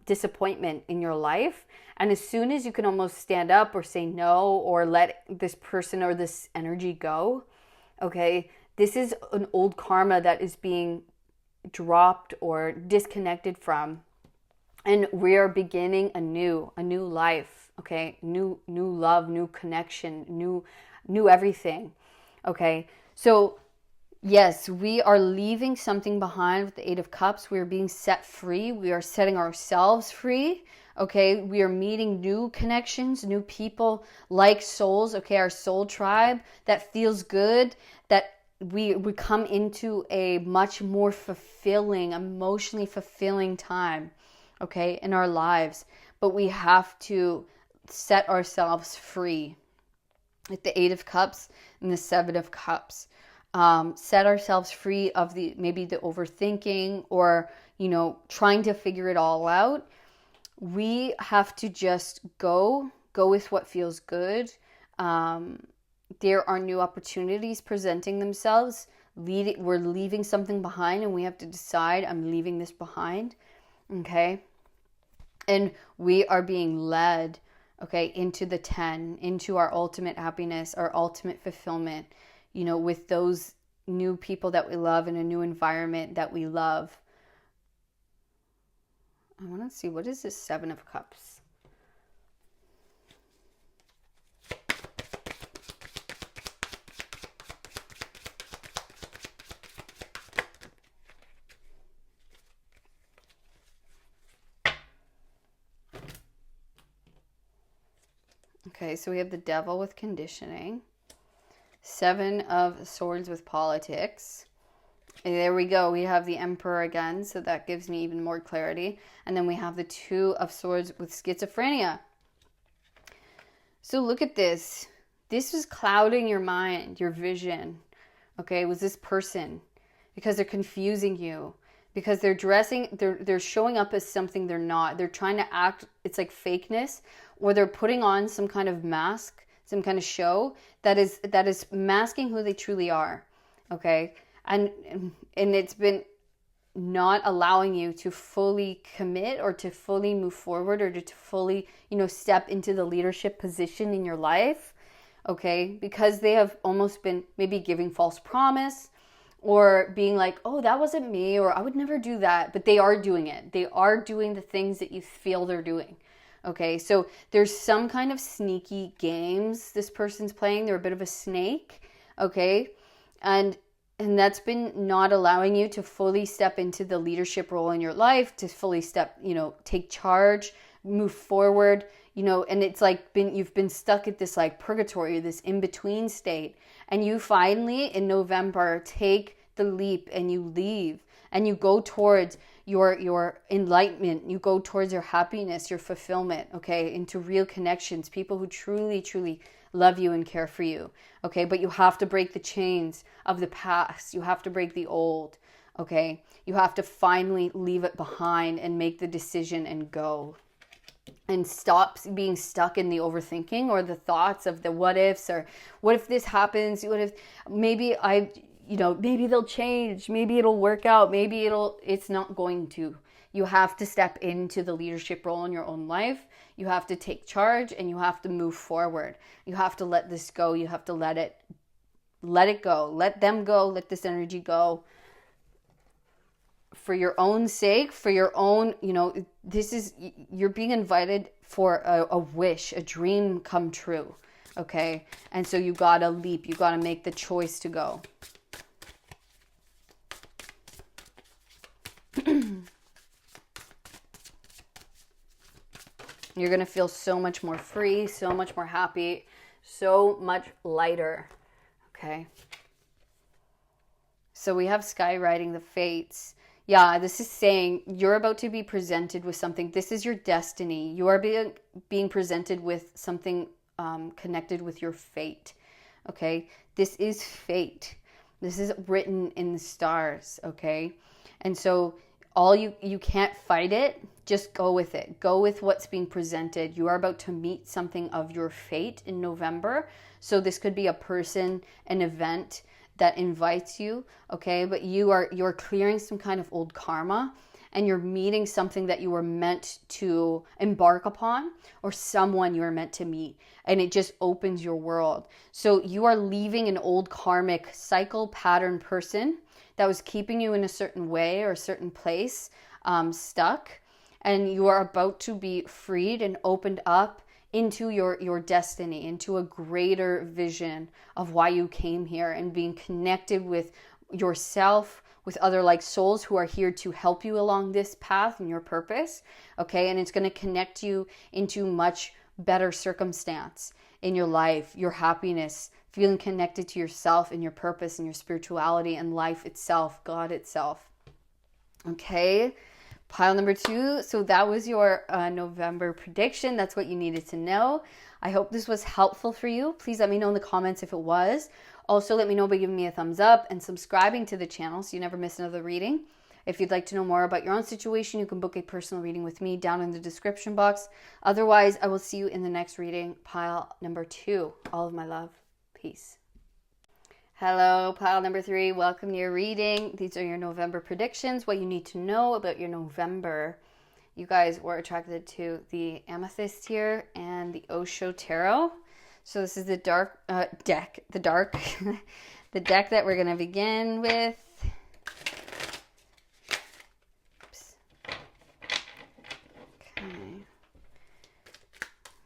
[SPEAKER 1] disappointment in your life. And as soon as you can almost stand up or say no or let this person or this energy go, okay, this is an old karma that is being dropped or disconnected from. And we are beginning a new life, okay? New love, new connection, new everything, okay? So yes, we are leaving something behind with the 8 of Cups. We are being set free. We are setting ourselves free. Okay, we are meeting new connections, new people, like souls. Okay, our soul tribe that feels good, that we come into a much more fulfilling, emotionally fulfilling time, okay, in our lives. But we have to set ourselves free. With the 8 of Cups and the 7 of Cups. Set ourselves free of maybe the overthinking or, trying to figure it all out. We have to just go with what feels good. There are new opportunities presenting themselves. We're leaving something behind and we have to decide, I'm leaving this behind. Okay. And we are being led, okay, into the 10, into our ultimate happiness, our ultimate fulfillment, with those new people that we love in a new environment that we love. I want to see, what is this 7 of Cups? Okay, so we have the Devil with conditioning. 7 of Swords with politics. And there we go. We have the Emperor again, so that gives me even more clarity. And then we have the 2 of Swords with schizophrenia. So look at this. This was clouding your mind, your vision. Okay, it was this person because they're confusing you. because they're showing up as something they're not. They're trying to act, it's like fakeness, or they're putting on some kind of mask, some kind of show that is masking who they truly are. Okay? And it's been not allowing you to fully commit or to fully move forward or to fully, step into the leadership position in your life. Okay? Because they have almost been maybe giving false promise, or being like, oh, that wasn't me, or I would never do that. But they are doing it. They are doing the things that you feel they're doing. Okay, so there's some kind of sneaky games this person's playing. They're a bit of a snake. Okay, and that's been not allowing you to fully step into the leadership role in your life, to fully take charge, move forward, and it's like you've been stuck at this like purgatory, this in-between state. And you finally, in November, take the leap and you leave and you go towards your enlightenment. You go towards your happiness, your fulfillment, okay, into real connections, people who truly, truly love you and care for you, okay? But you have to break the chains of the past. You have to break the old, okay? You have to finally leave it behind and make the decision and go. And stop being stuck in the overthinking or the thoughts of the what ifs, or what if this happens? What if maybe maybe they'll change, maybe it'll work out, maybe it's not going to. You have to step into the leadership role in your own life. You have to take charge and you have to move forward. You have to let this go. You have to let it go. Let them go. Let this energy go. For your own sake, for your own, you're being invited for a wish, a dream come true, okay? And so you gotta leap, you gotta make the choice to go. You're gonna feel so much more free, so much more happy, so much lighter, okay? So we have skywriting the fates. Yeah, this is saying you're about to be presented with something. This is your destiny. You are being presented with something connected with your fate. Okay? This is fate. This is written in the stars. Okay? And so you can't fight it. Just go with it. Go with what's being presented. You are about to meet something of your fate in November. So this could be a person, an event that invites you, okay? But you're clearing some kind of old karma, and you're meeting something that you were meant to embark upon, or someone you were meant to meet, and it just opens your world. So you are leaving an old karmic cycle pattern person that was keeping you in a certain way or a certain place, stuck, and you are about to be freed and opened up into your destiny, into a greater vision of why you came here, and being connected with yourself, with other like souls who are here to help you along this path and your purpose, okay? And it's going to connect you into much better circumstance in your life, your happiness, feeling connected to yourself and your purpose and your spirituality and life itself, God itself, okay? Pile number 2. So that was your November prediction. That's what you needed to know. I hope this was helpful for you. Please let me know in the comments if it was. Also, let me know by giving me a thumbs up and subscribing to the channel so you never miss another reading. If you'd like to know more about your own situation, you can book a personal reading with me down in the description box. Otherwise, I will see you in the next reading, pile number 2. All of my love. Peace. Hello, pile number 3. Welcome to your reading. These are your November predictions, what you need to know about your November. You guys were attracted to the Amethyst here and the Osho Tarot. So this is the dark deck, the deck that we're going to begin with. Oops. Okay.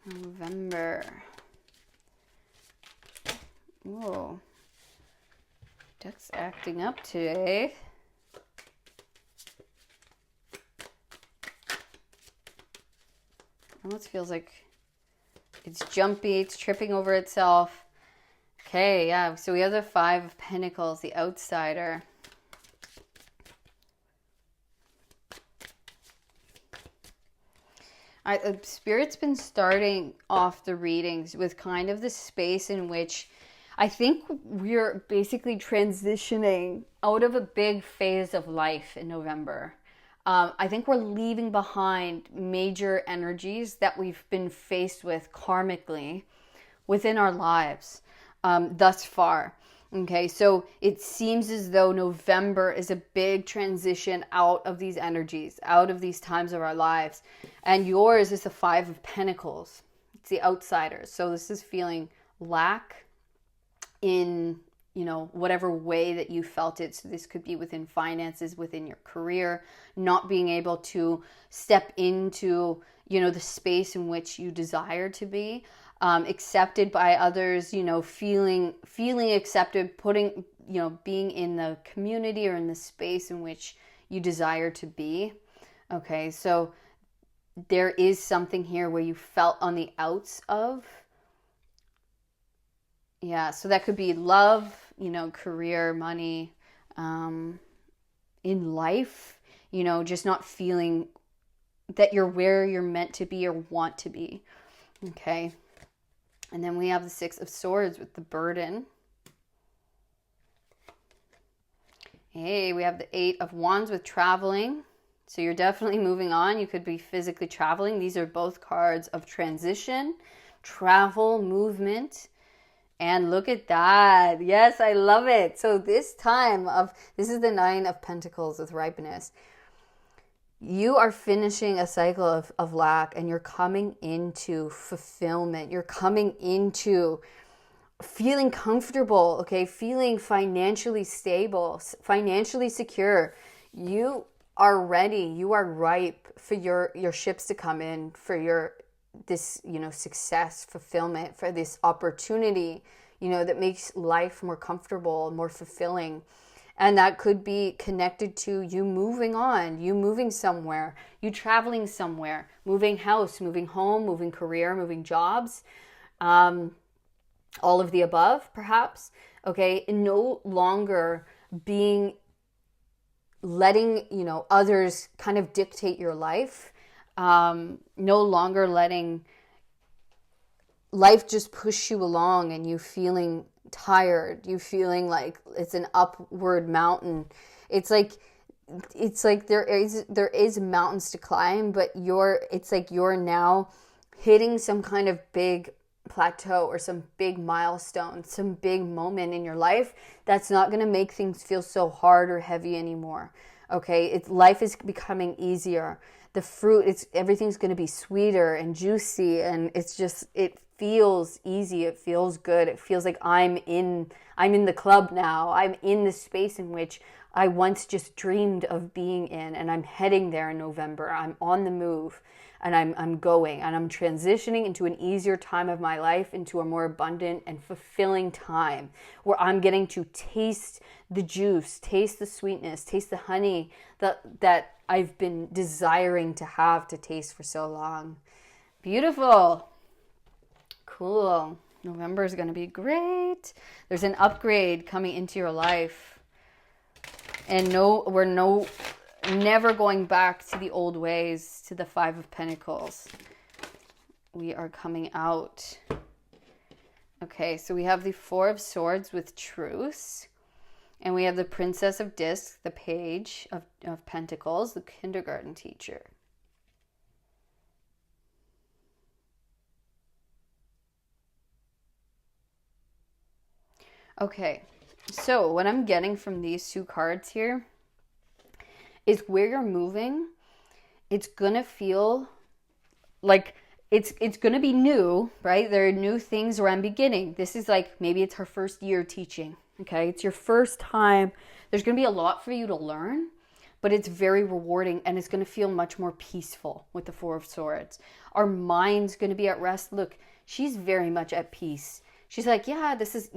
[SPEAKER 1] November. Whoa. Deck's acting up today. Almost feels like it's jumpy, it's tripping over itself. Okay, yeah, so we have the 5 of Pentacles, the outsider. Spirit's been starting off the readings with kind of the space in which I think we're basically transitioning out of a big phase of life in November. I think we're leaving behind major energies that we've been faced with karmically within our lives thus far. Okay, so it seems as though November is a big transition out of these energies, out of these times of our lives. And yours is the Five of Pentacles. It's the outsiders. So this is feeling lack in, whatever way that you felt it. So this could be within finances, within your career, not being able to step into, the space in which you desire to be. Accepted by others, feeling accepted, being in the community or in the space in which you desire to be. Okay, so there is something here where you felt on the outs of. Yeah, so that could be love, career, money, in life, just not feeling that you're where you're meant to be or want to be. Okay. And then we have the Six of Swords with the burden. Hey, we have the Eight of Wands with traveling. So you're definitely moving on. You could be physically traveling. These are both cards of transition, travel, movement. And look at that. Yes, I love it. So this is the Nine of Pentacles with ripeness. You are finishing a cycle of lack, and you're coming into fulfillment. You're coming into feeling comfortable, okay? Feeling financially stable, financially secure. You are ready. You are ripe for your ships to come in, for this success, fulfillment, for this opportunity, that makes life more comfortable, more fulfilling. And that could be connected to you moving on, you moving somewhere, you traveling somewhere, moving house, moving home, moving career, moving jobs, all of the above, perhaps. Okay, and no longer letting others kind of dictate your life. No longer letting life just push you along and you feeling tired, you feeling like it's an upward mountain. It's like there is mountains to climb, but it's like you're now hitting some kind of big plateau or some big milestone, some big moment in your life that's not going to make things feel so hard or heavy anymore. Okay, life is becoming easier. The fruit, everything's going to be sweeter and juicy, and it feels easy. It feels good. It feels like I'm in the club now. I'm in the space in which I once just dreamed of being in, and I'm heading there in November. I'm on the move, and I'm going, and I'm transitioning into an easier time of my life, into a more abundant and fulfilling time where I'm getting to taste the juice, taste the sweetness, taste the honey that I've been desiring to taste for so long. Beautiful. Cool. November is going to be great. There's an upgrade coming into your life. And we're never going back to the old ways, to the Five of Pentacles. We are coming out. Okay, so we have the Four of Swords with truce. And we have the Princess of Discs, the Page of Pentacles, the kindergarten teacher. Okay, so what I'm getting from these two cards here is where you're moving, it's going to feel like it's going to be new, right? There are new things where I'm beginning. This is like, maybe it's her first year teaching, okay? It's your first time. There's going to be a lot for you to learn, but it's very rewarding, and it's going to feel much more peaceful with the Four of Swords. Our mind's going to be at rest. Look, she's very much at peace. She's like, yeah, this is,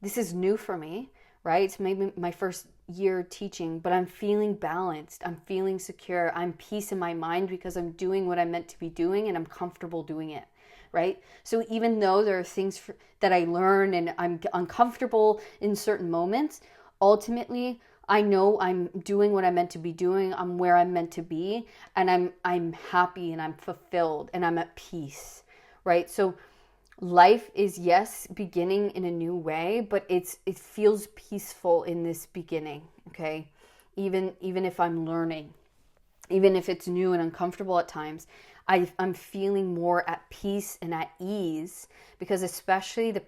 [SPEAKER 1] this is new for me, right? It's maybe my first year teaching, but I'm feeling balanced. I'm feeling secure. I'm peace in my mind because I'm doing what I'm meant to be doing, and I'm comfortable doing it, right? So even though there are things that I learn and I'm uncomfortable in certain moments, ultimately, I know I'm doing what I'm meant to be doing. I'm where I'm meant to be, and I'm happy and I'm fulfilled and I'm at peace, right? So life is, yes, beginning in a new way, but it feels peaceful in this beginning, okay? Even if I'm learning, even if it's new and uncomfortable at times, I'm feeling more at peace and at ease, because especially the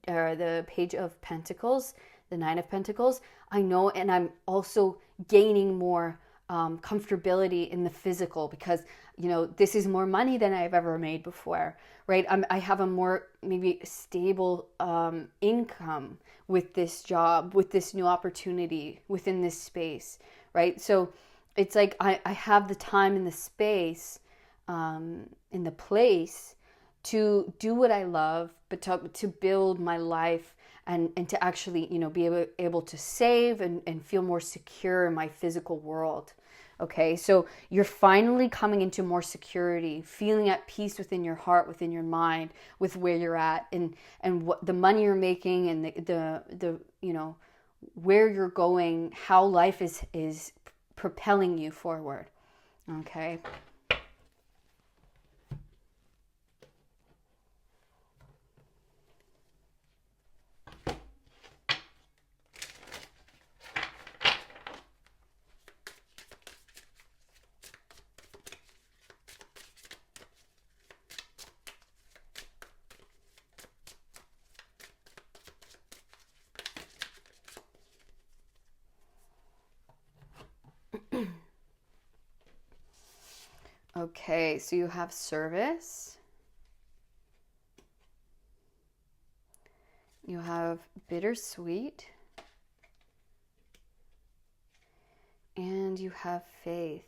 [SPEAKER 1] the Page of Pentacles, the Nine of Pentacles, I know, and I'm also gaining more comfortability in the physical, because this is more money than I've ever made before, right? I have a more maybe stable income with this job, with this new opportunity within this space, right? So it's like I have the time and the space, in the place, to do what I love, but to build my life, and to actually, be able to save and feel more secure in my physical world. Okay, so you're finally coming into more security, feeling at peace within your heart, within your mind, with where you're at, and what the money you're making, and the where you're going, how life is propelling you forward. Okay. Okay, so you have service. You have bittersweet. And you have faith.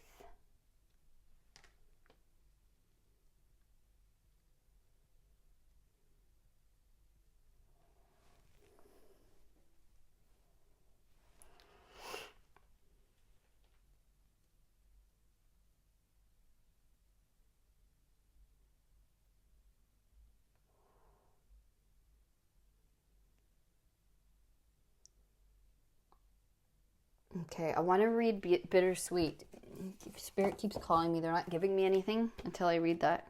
[SPEAKER 1] Okay, I want to read bittersweet. Spirit keeps calling me. They're not giving me anything until I read that.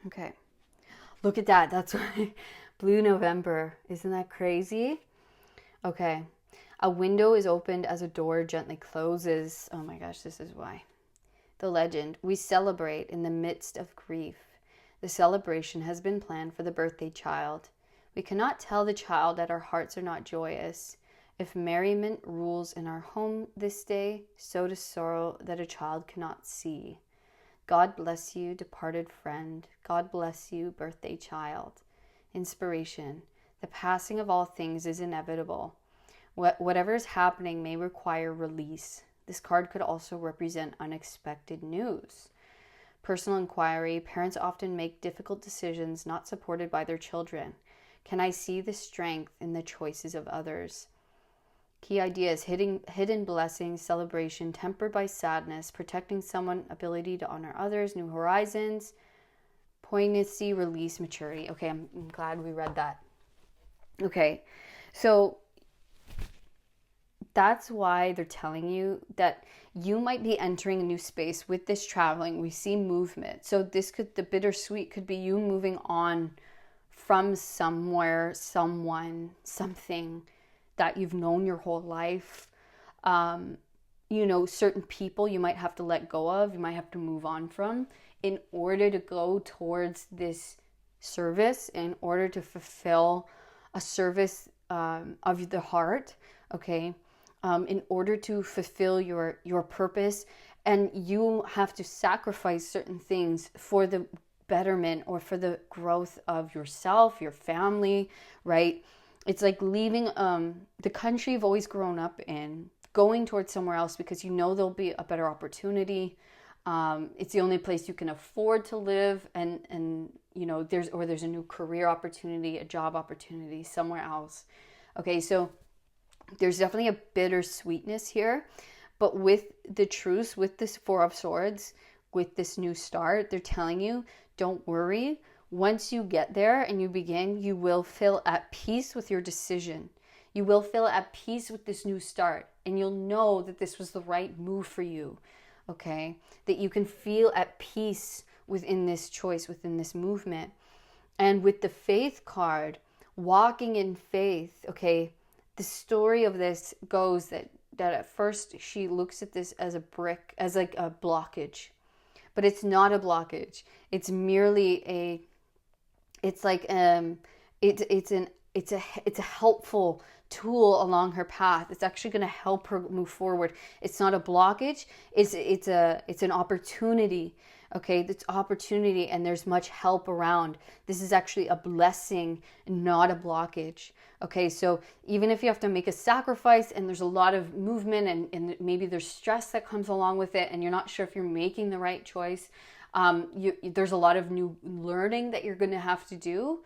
[SPEAKER 1] Okay. Look at that. That's why. Blue November. Isn't that crazy? Okay. A window is opened as a door gently closes. Oh my gosh, this is why. The legend. We celebrate in the midst of grief. The celebration has been planned for the birthday child. We cannot tell the child that our hearts are not joyous. If merriment rules in our home this day, so does sorrow that a child cannot see. God bless you, departed friend. God bless you, birthday child. Inspiration. The passing of all things is inevitable. Whatever is happening may require release. This card could also represent unexpected news. Personal inquiry. Parents often make difficult decisions not supported by their children. Can I see the strength in the choices of others? Key ideas: hidden blessings, celebration, tempered by sadness, protecting someone, ability to honor others, new horizons, poignancy, release, maturity. Okay, I'm glad we read that. Okay, so that's why they're telling you that you might be entering a new space with this traveling. We see movement. So the bittersweet could be you moving on from somewhere, someone, something that you've known your whole life. Certain people you might have to let go of, you might have to move on from in order to go towards this service, in order to fulfill a service of the heart, okay? In order to fulfill your purpose, and you have to sacrifice certain things for the betterment or for the growth of yourself, your family, right? It's like leaving the country you've always grown up in, going towards somewhere else because there'll be a better opportunity. It's the only place you can afford to live, and there's a new career opportunity, a job opportunity somewhere else. Okay, so there's definitely a bittersweetness here, but with the truce, with this Four of Swords, with this new start, they're telling you, don't worry. Once you get there and you begin, you will feel at peace with your decision. You will feel at peace with this new start, and you'll know that this was the right move for you, okay? That you can feel at peace within this choice, within this movement. And with the faith card, walking in faith, okay, the story of this goes that at first she looks at this as a brick, as like a blockage. But it's not a blockage. It's merely it's a helpful tool along her path. It's actually going to help her move forward. It's not a blockage. It's an opportunity. Okay, it's opportunity, and there's much help around. This is actually a blessing, not a blockage. Okay, so even if you have to make a sacrifice and there's a lot of movement and maybe there's stress that comes along with it and you're not sure if you're making the right choice, there's a lot of new learning that you're going to have to do.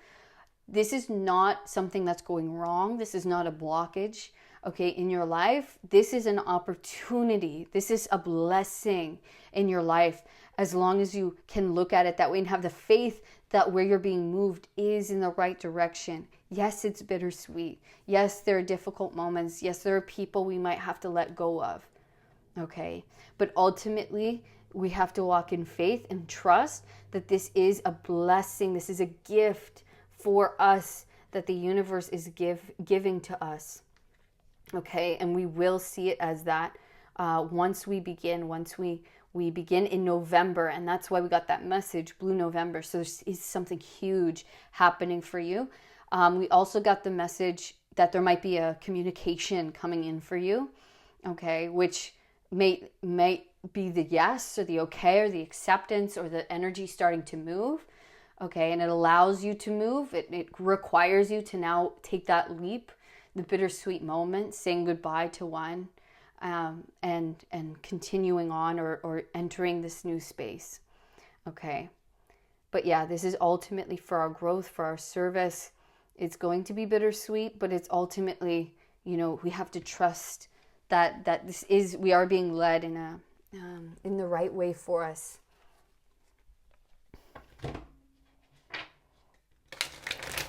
[SPEAKER 1] This is not something that's going wrong. This is not a blockage, okay, in your life. This is an opportunity. This is a blessing in your life, as long as you can look at it that way and have the faith that where you're being moved is in the right direction. Yes, it's bittersweet. Yes, there are difficult moments. Yes, there are people we might have to let go of, okay? But ultimately, we have to walk in faith and trust that this is a blessing. This is a gift for us that the universe is giving to us, okay? And we will see it as that once we begin in November. And that's why we got that message, Blue November. So there is something huge happening for you. We also got the message that there might be a communication coming in for you, okay, which may be the yes or the okay or the acceptance or the energy starting to move, okay, and it allows you to move. It requires you to now take that leap, the bittersweet moment, saying goodbye to one, and continuing on or entering this new space, okay. But yeah, this is ultimately for our growth, for our service. It's going to be bittersweet, but it's ultimately, we have to trust that we are being led in the right way for us.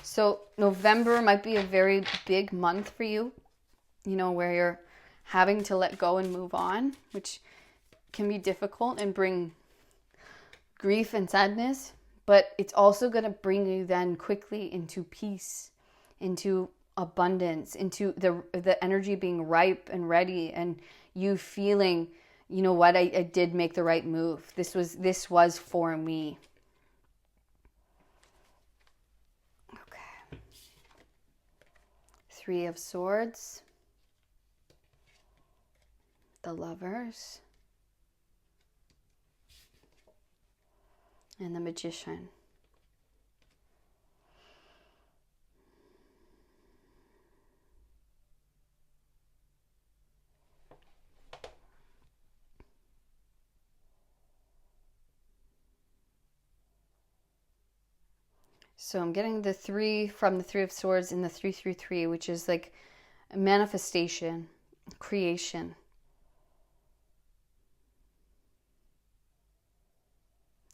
[SPEAKER 1] So November might be a very big month for you, where you're having to let go and move on, which can be difficult and bring grief and sadness. But it's also going to bring you then quickly into peace, into abundance, into the energy being ripe and ready, and you feeling, you know what, I did make the right move. This was for me. Okay. 3 of Swords. The Lovers. And the Magician. So I'm getting the 3 from the 3 of Swords and the 333, which is like a manifestation, creation.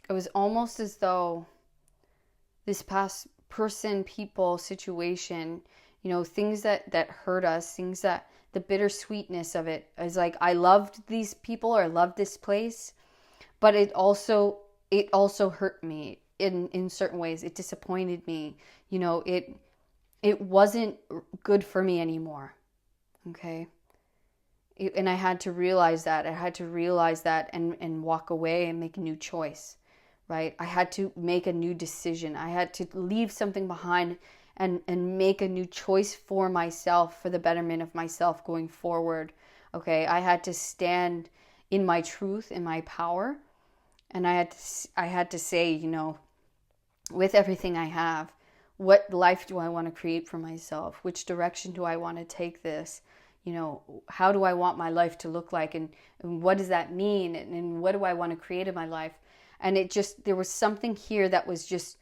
[SPEAKER 1] It was almost as though this past person, people, situation, things that hurt us, things that the bittersweetness of it is like, I loved these people or I loved this place, but it also hurt me in certain ways. It disappointed me. It wasn't good for me anymore. Okay. And I had to realize that. And walk away and make a new choice. Right? I had to make a new decision. I had to leave something behind and make a new choice for myself, for the betterment of myself going forward. Okay? I had to stand in my truth, in my power. And I had to say, with everything I have, what life do I want to create for myself? Which direction do I want to take this? How do I want my life to look like? And what does that mean? And what do I want to create in my life? And there was something here that was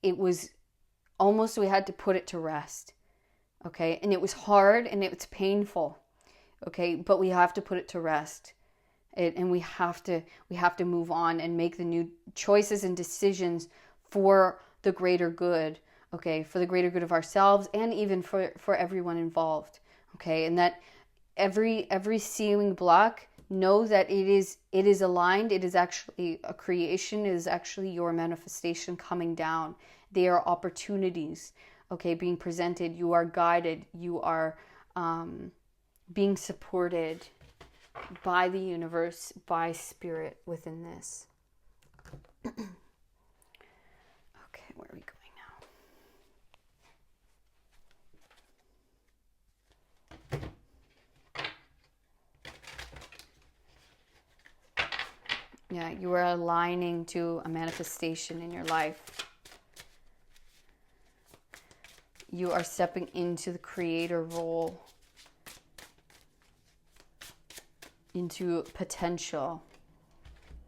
[SPEAKER 1] it was almost, we had to put it to rest. Okay. And it was hard and it was painful. Okay. But we have to put it to rest. And we have to move on and make the new choices and decisions for the greater good. Okay. For the greater good of ourselves and even for everyone involved. Okay. And that every ceiling block know that it is aligned. It is actually a creation. It is actually your manifestation coming down. They are opportunities, okay, being presented. You are guided. You are being supported by the universe, by spirit within this. Okay, where are we going now? Yeah, you are aligning to a manifestation in your life. You are stepping into the creator role, into potential,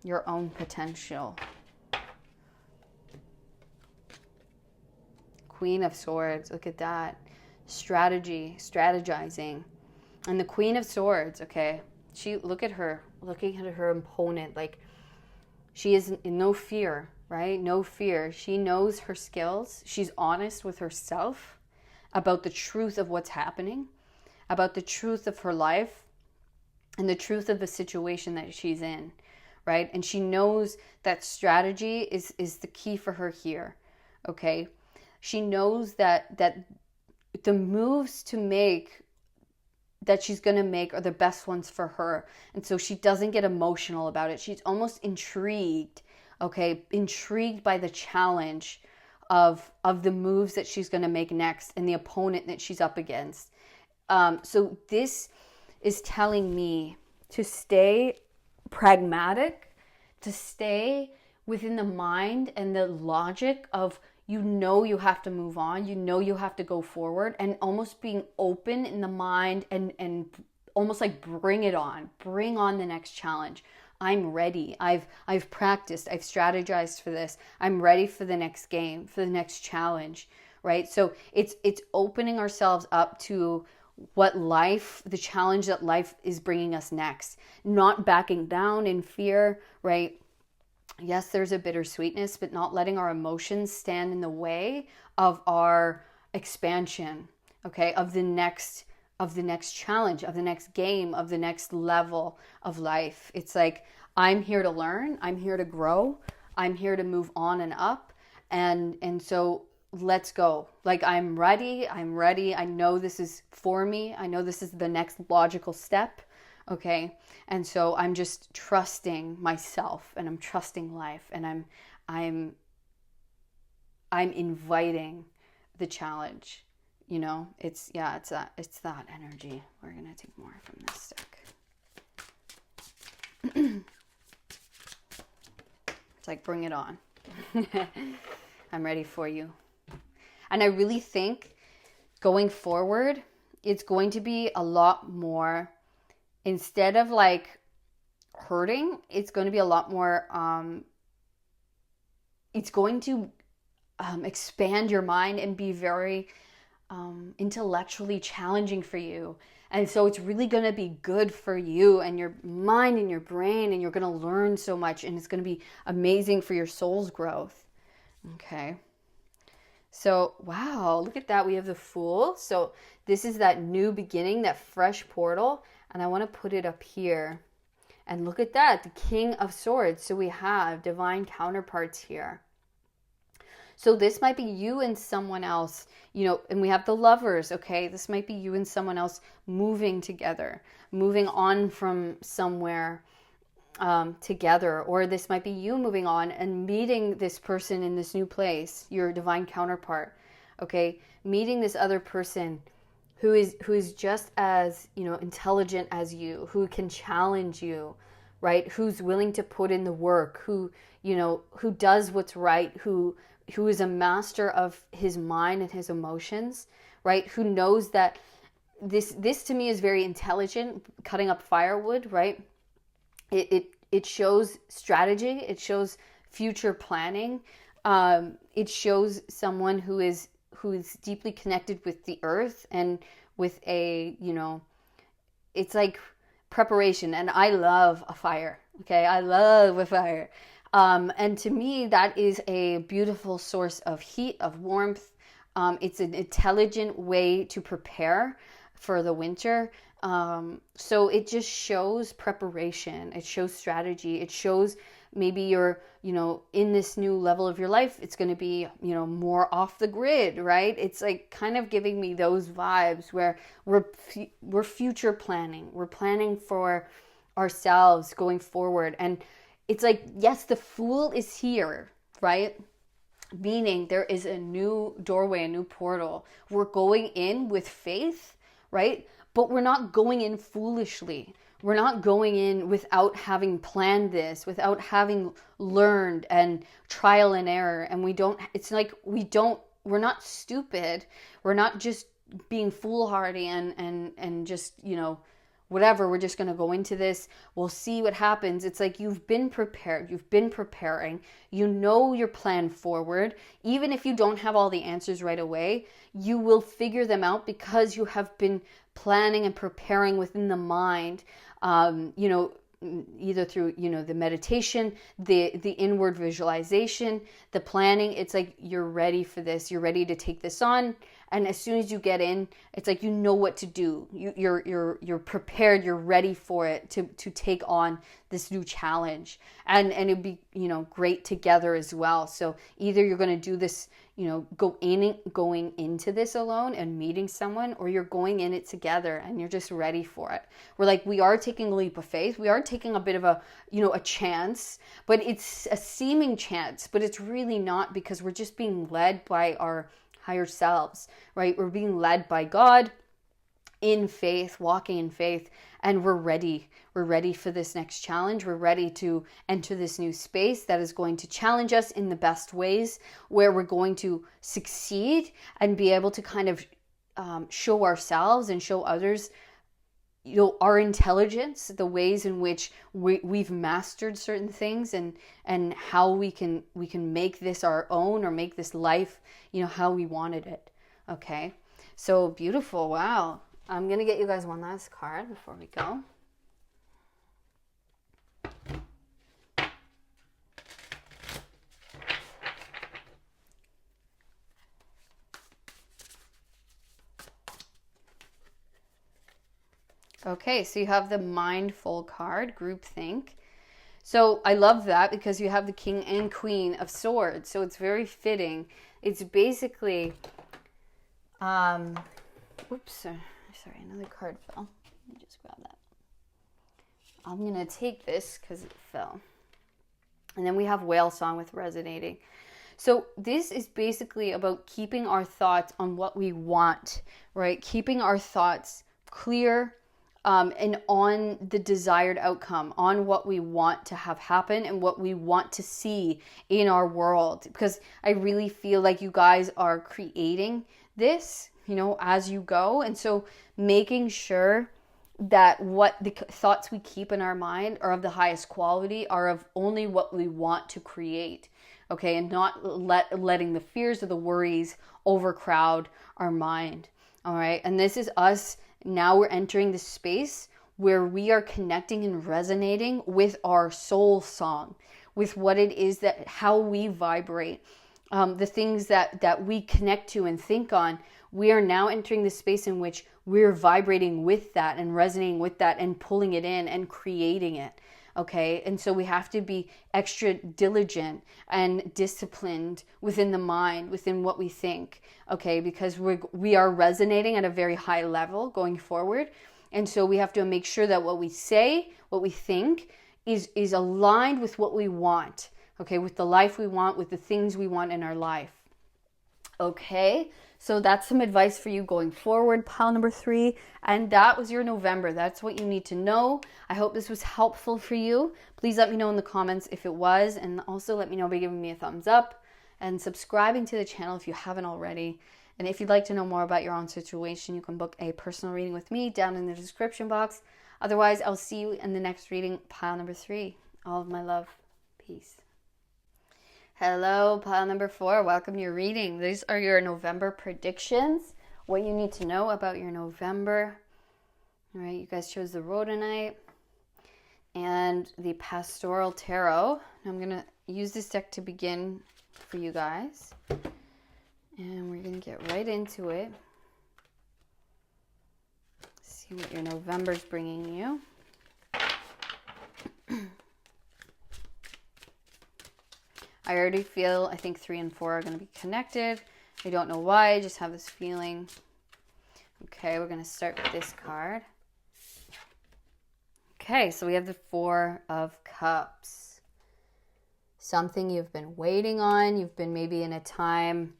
[SPEAKER 1] your own potential. Queen of Swords, look at that. Strategy, strategizing. And the Queen of Swords, okay, look at her, looking at her opponent, like she is in no fear, right? No fear. She knows her skills. She's honest with herself about the truth of what's happening, about the truth of her life, and the truth of the situation that she's in, right? And she knows that strategy is the key for her here, okay? She knows that the moves to make, that she's going to make, are the best ones for her. And so she doesn't get emotional about it. She's almost intrigued, okay? Intrigued by the challenge of the moves that she's going to make next and the opponent that she's up against. So this is telling me to stay pragmatic, to stay within the mind and the logic of, you have to move on, you have to go forward, and almost being open in the mind and almost like bring on the next challenge. I'm ready. I've practiced, I've strategized for this. I'm ready for the next game, for the next challenge, right? So it's opening ourselves up to what life, the challenge that life is bringing us next, not backing down in fear, right? Yes, there's a bittersweetness, but not letting our emotions stand in the way of our expansion, okay, of the next challenge, of the next game, of the next level of life. It's like, I'm here to learn, I'm here to grow, I'm here to move on and up, and so let's go. Like, I'm ready. I know this is for me. I know this is the next logical step. Okay. And so I'm just trusting myself, and I'm trusting life, and I'm inviting the challenge. You know, it's that energy. We're going to take more from this deck. It's like, bring it on. I'm ready for you. And I really think going forward, it's going to be a lot more, instead of like hurting, it's going to be a lot more, it's going to expand your mind and be very intellectually challenging for you. And so it's really going to be good for you and your mind and your brain, and you're going to learn so much, and it's going to be amazing for your soul's growth. Okay. So, wow, look at that. We have the Fool. So this is that new beginning, that fresh portal. And I want to put it up here. And look at that, the King of Swords. So we have divine counterparts here. So this might be you and someone else, you know, and we have the Lovers, okay? This might be you and someone else moving together, moving on from somewhere together. Or this might be you moving on and meeting this person in this new place, your divine counterpart, okay? Meeting this other person who is just as, you know, intelligent as you, who can challenge you, right? Who's willing to put in the work, who, you know, who does what's right, who is a master of his mind and his emotions, right? Who knows that this to me is very intelligent, cutting up firewood, right? It shows strategy. It shows future planning. It shows someone who is deeply connected with the earth and with a, you know, it's like preparation. And I love a fire. Okay, I love a fire. And to me, that is a beautiful source of heat, of warmth. It's an intelligent way to prepare for the winter. So it just shows preparation. It shows strategy. It shows maybe you're, in this new level of your life, it's going to be, more off the grid, right? It's like kind of giving me those vibes where we're future planning. We're planning for ourselves going forward. And it's like, yes, the Fool is here, right? Meaning there is a new doorway, a new portal. We're going in with faith, right? But we're not going in foolishly. We're not going in without having planned this, without having learned and trial and error. And we're not stupid. We're not just being foolhardy and just, whatever, we're just going to go into this. We'll see what happens. It's like you've been prepared. You've been preparing. You know your plan forward. Even if you don't have all the answers right away, you will figure them out because you have been planning and preparing within the mind, either through, the meditation, the inward visualization, the planning. It's like you're ready for this. You're ready to take this on. And as soon as you get in, it's like you know what to do. You're prepared. You're ready for it to take on this new challenge. And it'd be great together as well. So either you're going to do this, going into this alone and meeting someone, or you're going in it together and you're just ready for it. We are taking a leap of faith. We are taking a bit of a chance, but it's a seeming chance, but it's really not, because we're just being led by our higher selves, right? We're being led by God in faith, walking in faith, and we're ready. We're ready for this next challenge. We're ready to enter this new space that is going to challenge us in the best ways, where we're going to succeed and be able to kind of show ourselves and show others our intelligence, the ways in which we've mastered certain things, and how we can make this our own, or make this life, how we wanted it. Okay, so beautiful. Wow. I'm gonna get you guys one last card before we go. Okay, so you have the Mindful card, groupthink. So I love that because you have the King and Queen of Swords. So it's very fitting. It's basically, oops, sorry, another card fell. Let me just grab that. I'm going to take this because it fell. And then we have Whale Song with Resonating. So this is basically about keeping our thoughts on what we want, right? Keeping our thoughts clear, and on the desired outcome, on what we want to have happen and what we want to see in our world. Because I really feel like you guys are creating this, as you go. And so making sure that what the thoughts we keep in our mind are of the highest quality, are of only what we want to create. Okay, and not letting the fears or the worries overcrowd our mind. All right, and this is us. Now we're entering this space where we are connecting and resonating with our soul song, with what it is that, how we vibrate, the things that we connect to and think on. We are now entering the space in which we're vibrating with that and resonating with that and pulling it in and creating it. Okay, and so we have to be extra diligent and disciplined within the mind, within what we think, okay, because we are resonating at a very high level going forward. And so we have to make sure that what we say, what we think is aligned with what we want, okay, with the life we want, with the things we want in our life. Okay, so that's some advice for you going forward, pile number 3. And that was your November. That's what you need to know. I hope this was helpful for you. Please let me know in the comments if it was. And also let me know by giving me a thumbs up and subscribing to the channel if you haven't already. And if you'd like to know more about your own situation, you can book a personal reading with me down in the description box. Otherwise, I'll see you in the next reading, pile number 3. All of my love. Peace. Hello, pile number 4. Welcome to your reading. These are your November predictions. What you need to know about your November. All right, you guys chose the Rhodonite and the Pastoral Tarot. I'm going to use this deck to begin for you guys. And we're going to get right into it. See See what your November's bringing you. I already feel, I think 3 and 4 are going to be connected. I don't know why, I just have this feeling. Okay, we're going to start with this card. Okay, so we have the 4 of Cups. Something you've been waiting on. You've been maybe in a time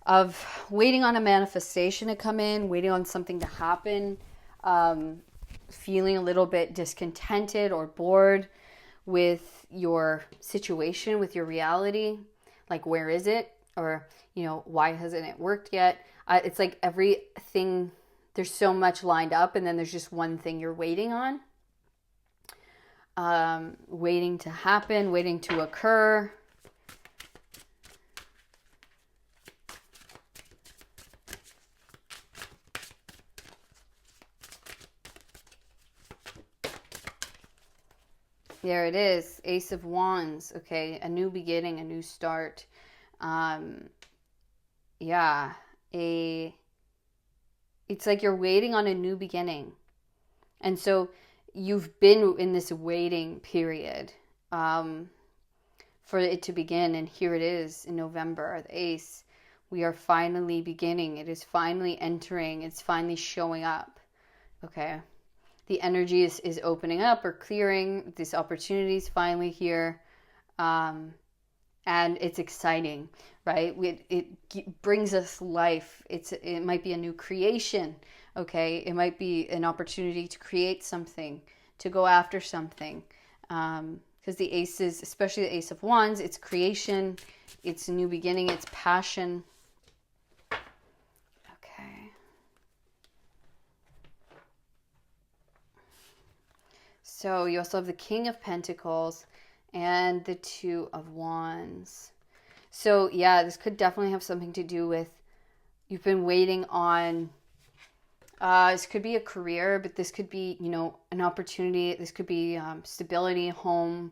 [SPEAKER 1] of waiting on a manifestation to come in, waiting on something to happen, feeling a little bit discontented or bored with your situation, with your reality. Like, where is it? Or, you know, why hasn't it worked yet? It's like everything, there's so much lined up, and then there's just one thing you're waiting on. Waiting to happen, waiting to occur. There it is, Ace of Wands. Okay, a new beginning, a new start. Yeah, it's like you're waiting on a new beginning. And so you've been in this waiting period for it to begin. And here it is in November, the Ace. We are finally beginning. It is finally entering. It's finally showing up. Okay. The energy is opening up or clearing. This opportunity is finally here. And it's exciting, right? It brings us life. It might be a new creation, okay? It might be an opportunity to create something, to go after something. Because the aces, especially the Ace of Wands, it's creation, it's a new beginning, it's passion. Okay. So you also have the King of Pentacles and the 2 of Wands. So yeah, this could definitely have something to do with you've been waiting on, this could be a career, but this could be, you know, an opportunity. This could be stability, home,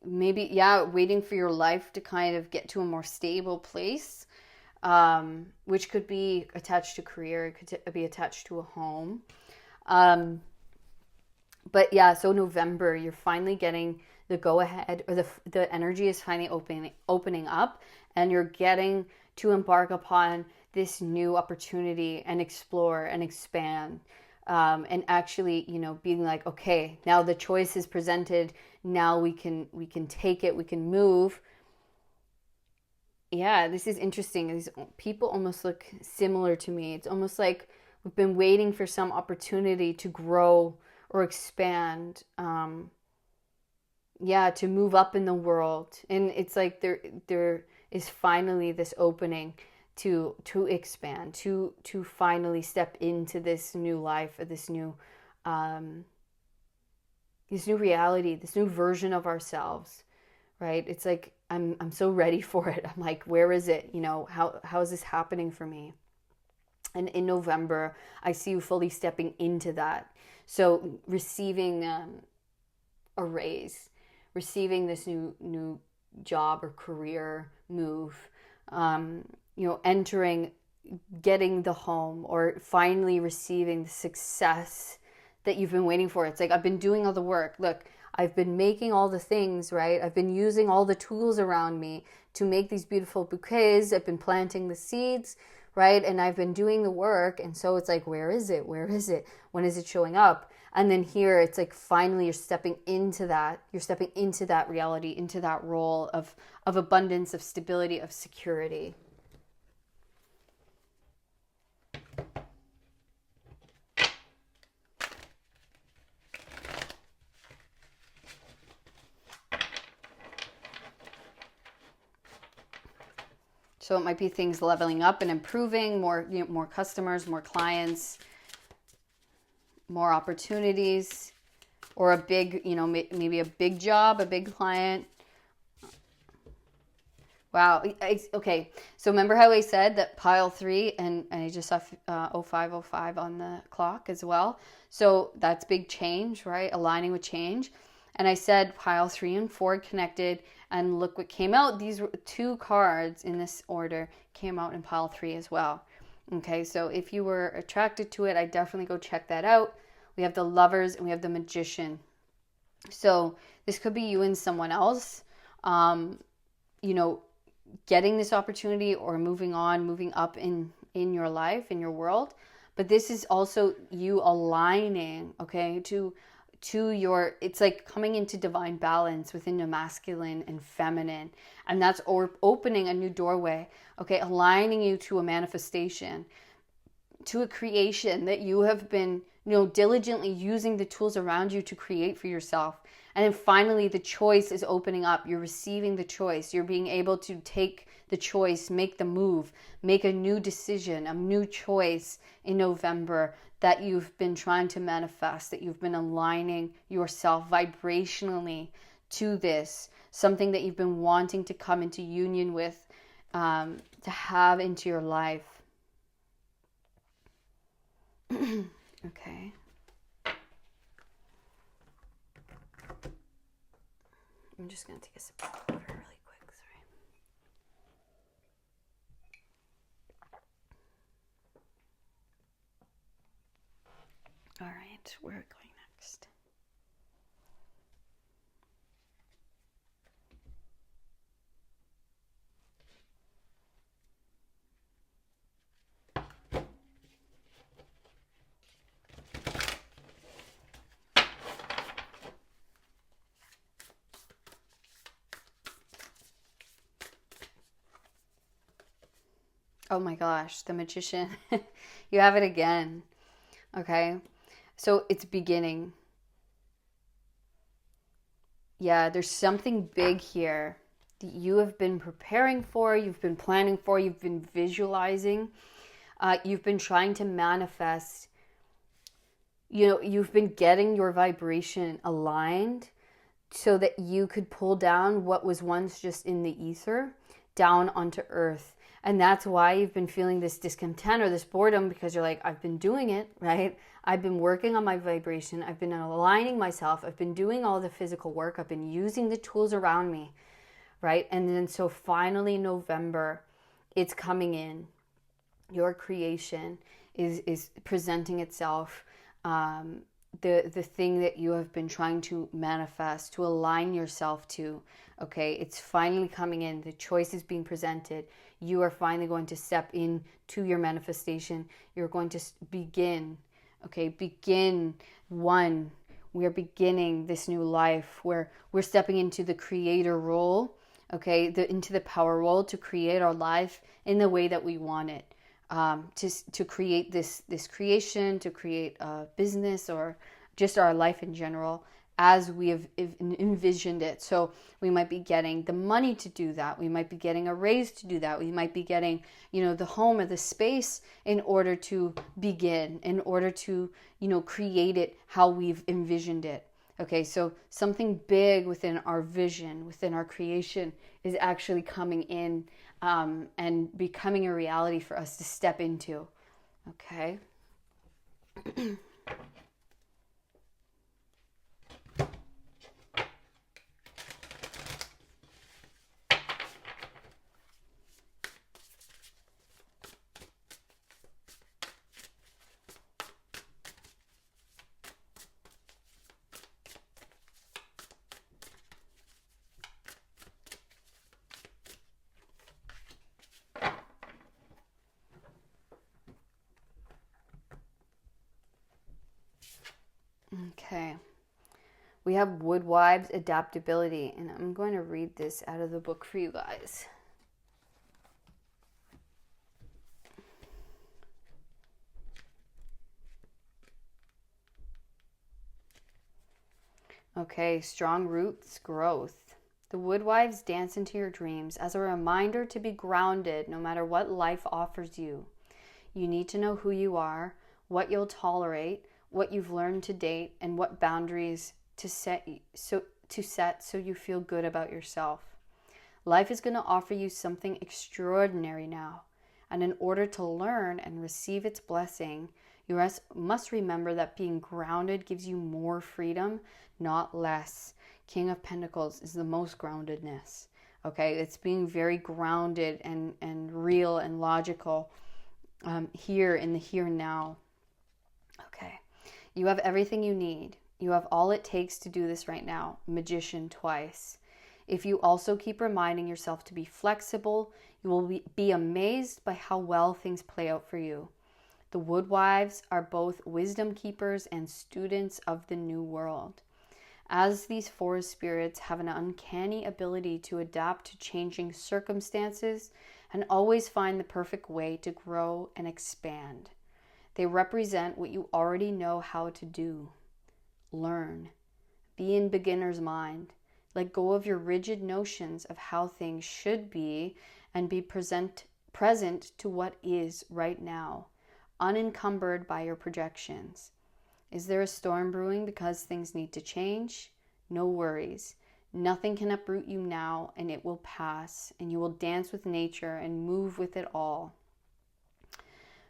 [SPEAKER 1] maybe, yeah, waiting for your life to kind of get to a more stable place, which could be attached to career. It could be attached to a home. But yeah, so November, you're finally getting the go-ahead, or the energy is finally opening up, and you're getting to embark upon this new opportunity and explore and expand, and actually, you know, being like, okay, now the choice is presented. Now we can take it. We can move. Yeah, this is interesting. These people almost look similar to me. It's almost like we've been waiting for some opportunity to grow or expand, to move up in the world. And it's like there is finally this opening to expand, to finally step into this new life, this new reality, this new version of ourselves, right? It's like I'm so ready for it. I'm like, where is it? You know, how is this happening for me? And in November, I see you fully stepping into that. So receiving a raise, receiving this new job or career move, entering, getting the home, or finally receiving the success that you've been waiting for. It's like, I've been doing all the work. Look, I've been making all the things, right? I've been using all the tools around me to make these beautiful bouquets. I've been planting the seeds, right? And I've been doing the work. And so it's like, where is it? Where is it? When is it showing up? And then here it's like, finally you're stepping into that. You're stepping into that reality, into that role of abundance, of stability, of security. So it might be things leveling up and improving, more customers, more clients, more opportunities, or a big, maybe a big job, a big client. Wow. Okay. So remember how I said that pile 3, and I just saw 0505 on the clock as well. So that's big change, right? Aligning with change. And I said pile 3 and 4 connected, and look what came out. These 2 cards in this order came out in pile 3 as well. Okay, so if you were attracted to it, I definitely go check that out. We have the Lovers and we have the Magician. So this could be you and someone else, you know, getting this opportunity or moving on, moving up in your life, in your world. But this is also you aligning, okay, to your, it's like coming into divine balance within the masculine and feminine. And that's opening a new doorway, okay, aligning you to a manifestation, to a creation that you have been, diligently using the tools around you to create for yourself. And then finally, the choice is opening up. You're receiving the choice. You're being able to take the choice, make the move, make a new decision, a new choice in November that you've been trying to manifest, that you've been aligning yourself vibrationally to this, something that you've been wanting to come into union with, to have into your life. Okay. I'm just going to take a sip of water really quick. Sorry. All right, where are we going next? Oh my gosh, the Magician. You have it again. Okay. So it's beginning. Yeah, there's something big here that you have been preparing for, you've been planning for, you've been visualizing, you've been trying to manifest. You've been getting your vibration aligned so that you could pull down what was once just in the ether down onto earth. And that's why you've been feeling this discontent or this boredom, because you're like, I've been doing it, right? I've been working on my vibration. I've been aligning myself. I've been doing all the physical work. I've been using the tools around me, right? And then so finally November, it's coming in. Your creation is presenting itself. The thing that you have been trying to manifest, to align yourself to, okay, it's finally coming in. The choice is being presented. You are finally going to step in to your manifestation. You're going to begin, okay, begin one. We are beginning this new life where we're stepping into the creator role, okay, into the power role to create our life in the way that we want it. To create this creation, to create a business or just our life in general as we have envisioned it. So we might be getting the money to do that. We might be getting a raise to do that. We might be getting, the home or the space in order to begin, in order to, create it how we've envisioned it. Okay, so something big within our vision, within our creation is actually coming in and becoming a reality for us to step into. Okay. Okay. We have Woodwives Adaptability, and I'm going to read this out of the book for you guys. Okay, strong roots, growth. The Woodwives dance into your dreams as a reminder to be grounded no matter what life offers you. You need to know who you are, what you'll tolerate, what you've learned to date, and what boundaries to set so you feel good about yourself. Life is going to offer you something extraordinary now, and in order to learn and receive its blessing, you must remember that being grounded gives you more freedom, not less. King of Pentacles is the most groundedness. Okay, it's being very grounded and real and logical. here in the here and now. Okay. You have everything you need. You have all it takes to do this right now. Magician twice. If you also keep reminding yourself to be flexible, you will be amazed by how well things play out for you. The Woodwives are both wisdom keepers and students of the new world. As these forest spirits have an uncanny ability to adapt to changing circumstances and always find the perfect way to grow and expand. They represent what you already know how to do. Learn. Be in beginner's mind. Let go of your rigid notions of how things should be and be present to what is right now, unencumbered by your projections. Is there a storm brewing because things need to change? No worries. Nothing can uproot you now, and it will pass, and you will dance with nature and move with it all.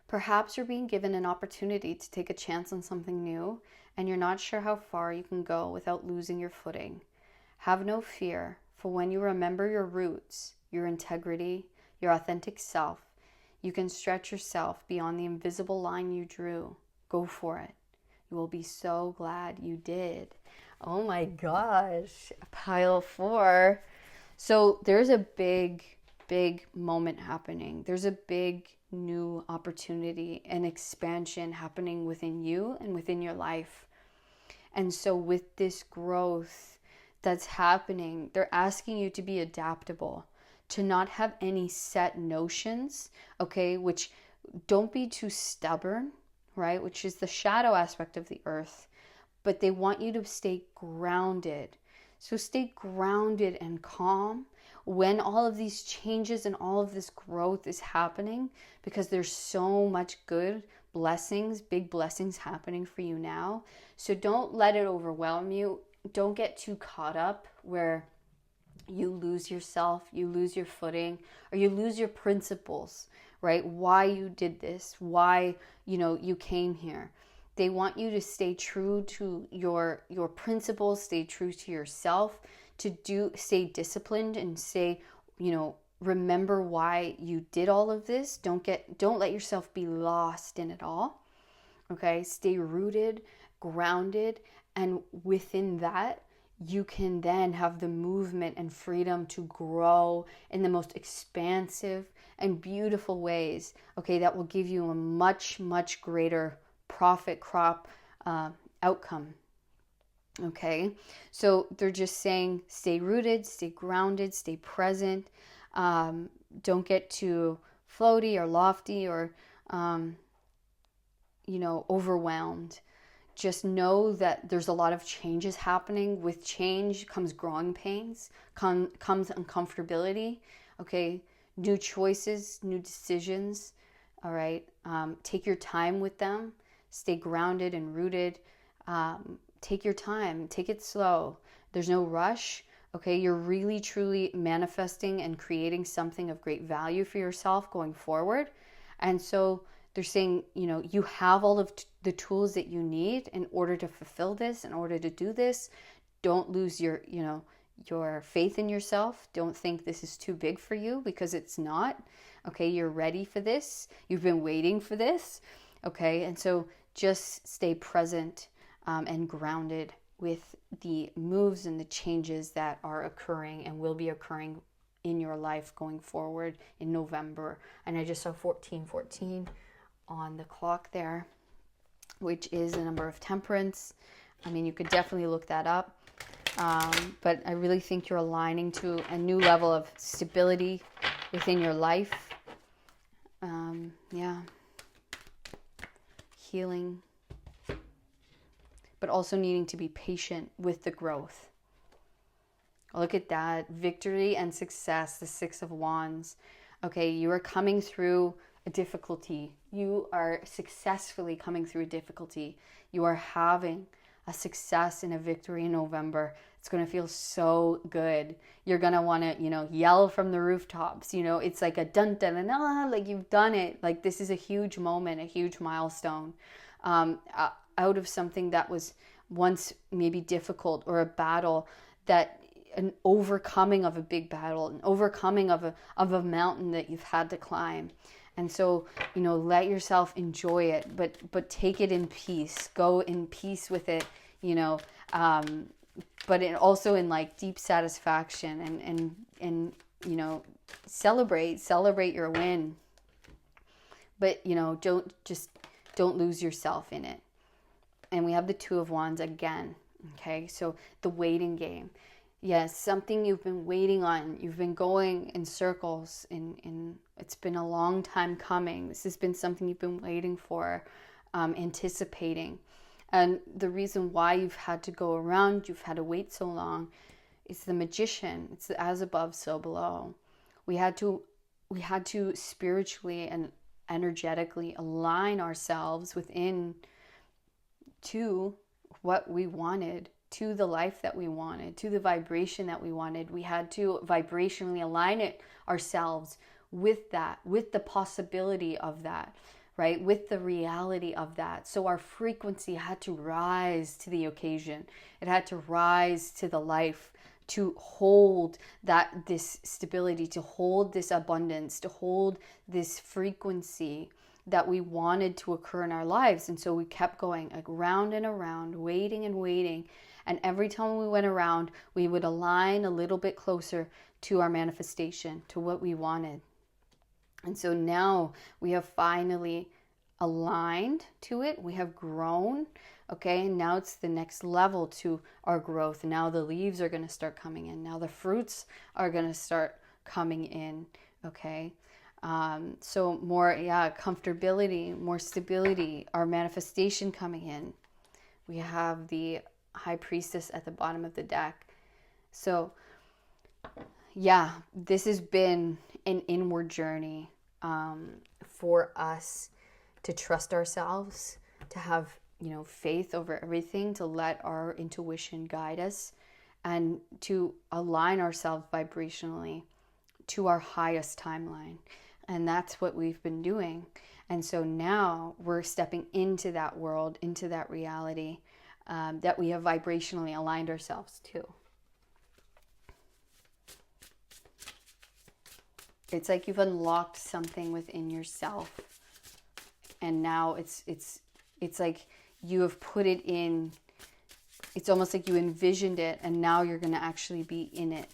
[SPEAKER 1] Perhaps you're being given an opportunity to take a chance on something new, and you're not sure how far you can go without losing your footing. Have no fear, for when you remember your roots, your integrity, your authentic self, you can stretch yourself beyond the invisible line you drew. Go for it. You will be so glad you did. Oh my gosh, pile 4. So there's a big moment happening. There's a big new opportunity and expansion happening within you and within your life. And so with this growth that's happening, they're asking you to be adaptable, to not have any set notions, okay, which don't be too stubborn, right, which is the shadow aspect of the earth, but they want you to stay grounded. So stay grounded and calm when all of these changes and all of this growth is happening, because there's so much good blessings, big blessings happening for you now. So don't let it overwhelm you. Don't get too caught up where you lose yourself, you lose your footing, or you lose your principles, right? Why you did this, why, you came here. They want you to stay true to your principles, stay true to yourself, stay disciplined and stay, remember why you did all of this. Don't let yourself be lost in it all. Okay? Stay rooted, grounded, and within that, you can then have the movement and freedom to grow in the most expansive and beautiful ways, okay, that will give you a much, much greater profit crop outcome. Okay, so they're just saying stay rooted, stay grounded, stay present. Don't get too floaty or lofty or, overwhelmed. Just know that there's a lot of changes happening. With change comes growing pains, comes uncomfortability, okay? New choices, new decisions, all right? Take your time with them. Stay grounded and rooted. Take your time. Take it slow. There's no rush, okay? You're really, truly manifesting and creating something of great value for yourself going forward. And so they're saying, you have all of the tools that you need in order to fulfill this, in order to do this. Don't lose your faith in yourself. Don't think this is too big for you, because it's not. Okay, you're ready for this. You've been waiting for this. Okay, and so just stay present and grounded with the moves and the changes that are occurring and will be occurring in your life going forward in November. And I just saw 1414 on the clock there, which is the number of temperance. I mean, you could definitely look that up. But I really think you're aligning to a new level of stability within your life. Healing, but also needing to be patient with the growth. Look at that. Victory and success, the 6 of Wands. Okay, you are coming through a difficulty. You are successfully coming through a difficulty. You are having a success and a victory in November. It's going to feel so good. You're going to want to, yell from the rooftops. It's like a dun dun dun, like you've done it. Like this is a huge moment, a huge milestone out of something that was once maybe difficult, or a battle, that an overcoming of a big battle, an overcoming of a mountain that you've had to climb. And so, let yourself enjoy it, but take it in peace. Go in peace with it, but also in like deep satisfaction, and celebrate your win. But don't lose yourself in it. And we have the Two of Wands again. Okay, so the waiting game. Yes, something you've been waiting on. You've been going in circles. It's been a long time coming. This has been something you've been waiting for, anticipating. And the reason why you've had to go around, you've had to wait so long, is the Magician. It's the as above, so below. We had to spiritually and energetically align ourselves within to what we wanted, to the life that we wanted, to the vibration that we wanted. We had to vibrationally align it ourselves with that, with the possibility of that, right? With the reality of that. So our frequency had to rise to the occasion. It had to rise to the life, to hold this stability, to hold this abundance, to hold this frequency that we wanted to occur in our lives. And so we kept going like round and around, waiting and waiting. And every time we went around, we would align a little bit closer to our manifestation, to what we wanted. And so now we have finally aligned to it. We have grown. Okay, and now it's the next level to our growth. Now the leaves are going to start coming in. Now the fruits are going to start coming in. Okay. So more, comfortability, more stability, our manifestation coming in. We have the High Priestess at the bottom of the deck. So this has been an inward journey for us to trust ourselves, to have, faith over everything, to let our intuition guide us, and to align ourselves vibrationally to our highest timeline. And that's what we've been doing. And so now we're stepping into that world, into that reality that we have vibrationally aligned ourselves to. It's like you've unlocked something within yourself. And now it's like you have put it in. It's almost like you envisioned it, and now you're going to actually be in it.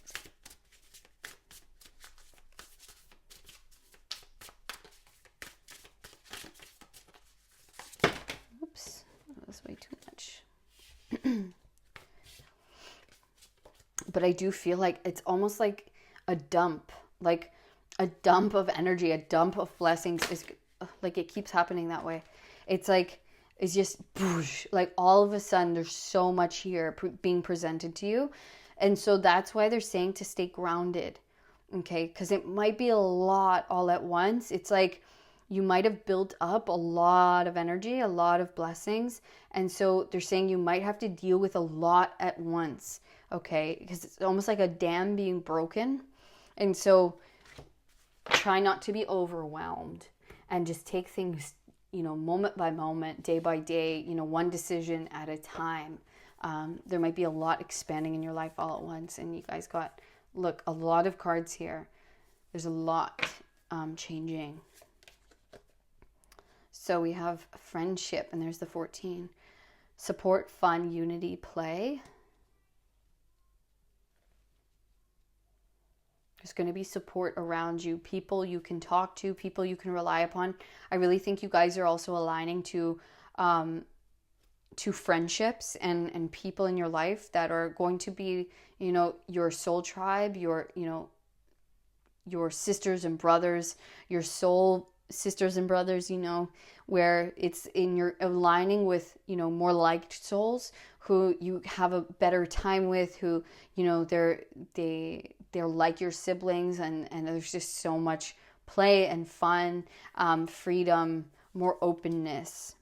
[SPEAKER 1] Oops, that was way too much. But I do feel like it's almost like a dump of energy, a dump of blessings. Is like it keeps happening that way. It's like it's just like all of a sudden there's so much here being presented to you. And so that's why they're saying to stay grounded. Okay, because it might be a lot all at once. It's like you might have built up a lot of energy, a lot of blessings. And so they're saying you might have to deal with a lot at once. Okay, because it's almost like a dam being broken. And so try not to be overwhelmed and just take things, moment by moment, day by day, one decision at a time. There might be a lot expanding in your life all at once. And you guys got, look, a lot of cards here. There's a lot changing. So we have friendship, and there's the 14. Support, fun, unity, play. There's going to be support around you, people you can talk to, people you can rely upon. I really think you guys are also aligning to friendships and people in your life that are going to be, your soul tribe, your sisters and brothers, your soul sisters and brothers, where it's in your aligning with, more liked souls who you have a better time with, who, they're like your siblings, and there's just so much play and fun, freedom, more openness.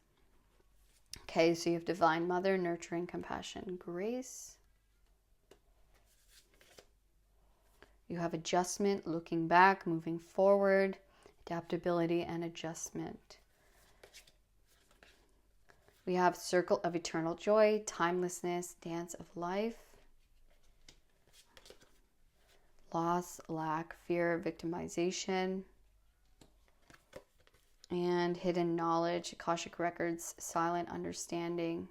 [SPEAKER 1] Okay, so you have Divine Mother, nurturing, compassion, grace. You have adjustment, looking back, moving forward, adaptability and adjustment. We have Circle of Eternal Joy, timelessness, dance of life. Loss, lack, fear, victimization. and hidden knowledge, Akashic records, silent understanding.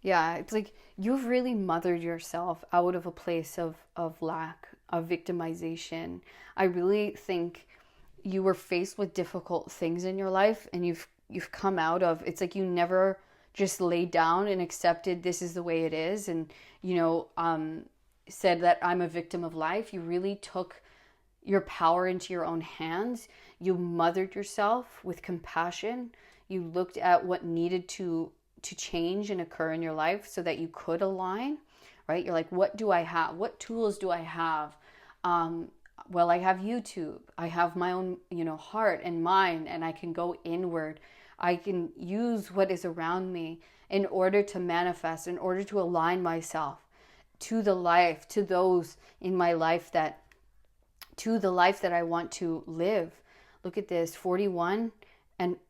[SPEAKER 1] Yeah, it's like you've really mothered yourself out of a place of lack, of victimization. I really think you were faced with difficult things in your life, and you've come out of, it's like you never just laid down and accepted this is the way it is, and said that I'm a victim of life. You really took your power into your own hands. You mothered yourself with compassion. You looked at what needed to change and occur in your life so that you could align, right? You're like, what do I have? What tools do I have? Well, I have YouTube. I have my own, heart and mind, and I can go inward. I can use what is around me in order to manifest, in order to align myself to the life, to those in my life to the life that I want to live. Look at this, 14 and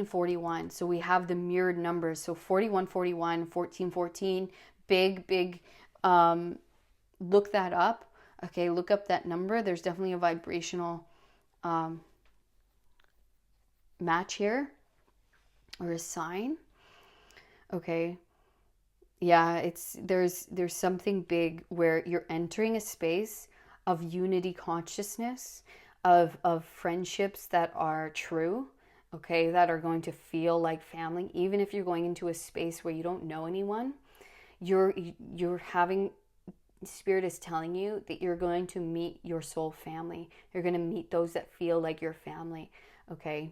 [SPEAKER 1] 41. So we have the mirrored numbers. So 41, 41, 14, 14, big, look that up. Okay, look up that number. There's definitely a vibrational match here, or a sign. Okay. Yeah, there's something big where you're entering a space of unity consciousness, of friendships that are true, okay, that are going to feel like family. Even if you're going into a space where you don't know anyone, you're having, Spirit is telling you that you're going to meet your soul family. You're going to meet those that feel like your family, okay?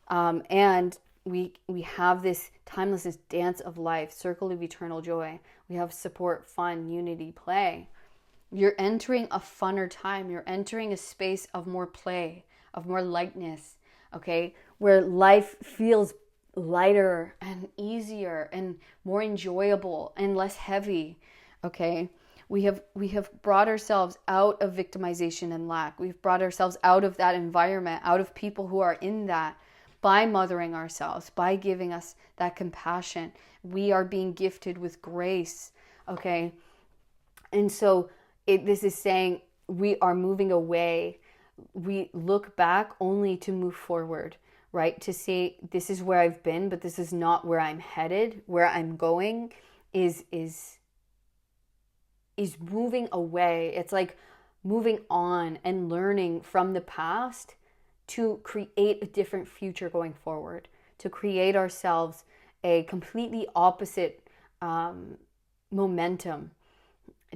[SPEAKER 1] And we have this timelessness, dance of life, circle of eternal joy. We have support, fun, unity, play. You're entering a funner time. You're entering a space of more play, of more lightness, okay? Where life feels lighter and easier and more enjoyable and less heavy, okay? We have brought ourselves out of victimization and lack. We've brought ourselves out of that environment, out of people who are in that, by mothering ourselves, by giving us that compassion. We are being gifted with grace, okay? And so this is saying we are moving away. We look back only to move forward, right? To say, this is where I've been, but this is not where I'm headed. Where I'm going is moving away. It's like moving on and learning from the past to create a different future going forward, to create ourselves a completely opposite momentum,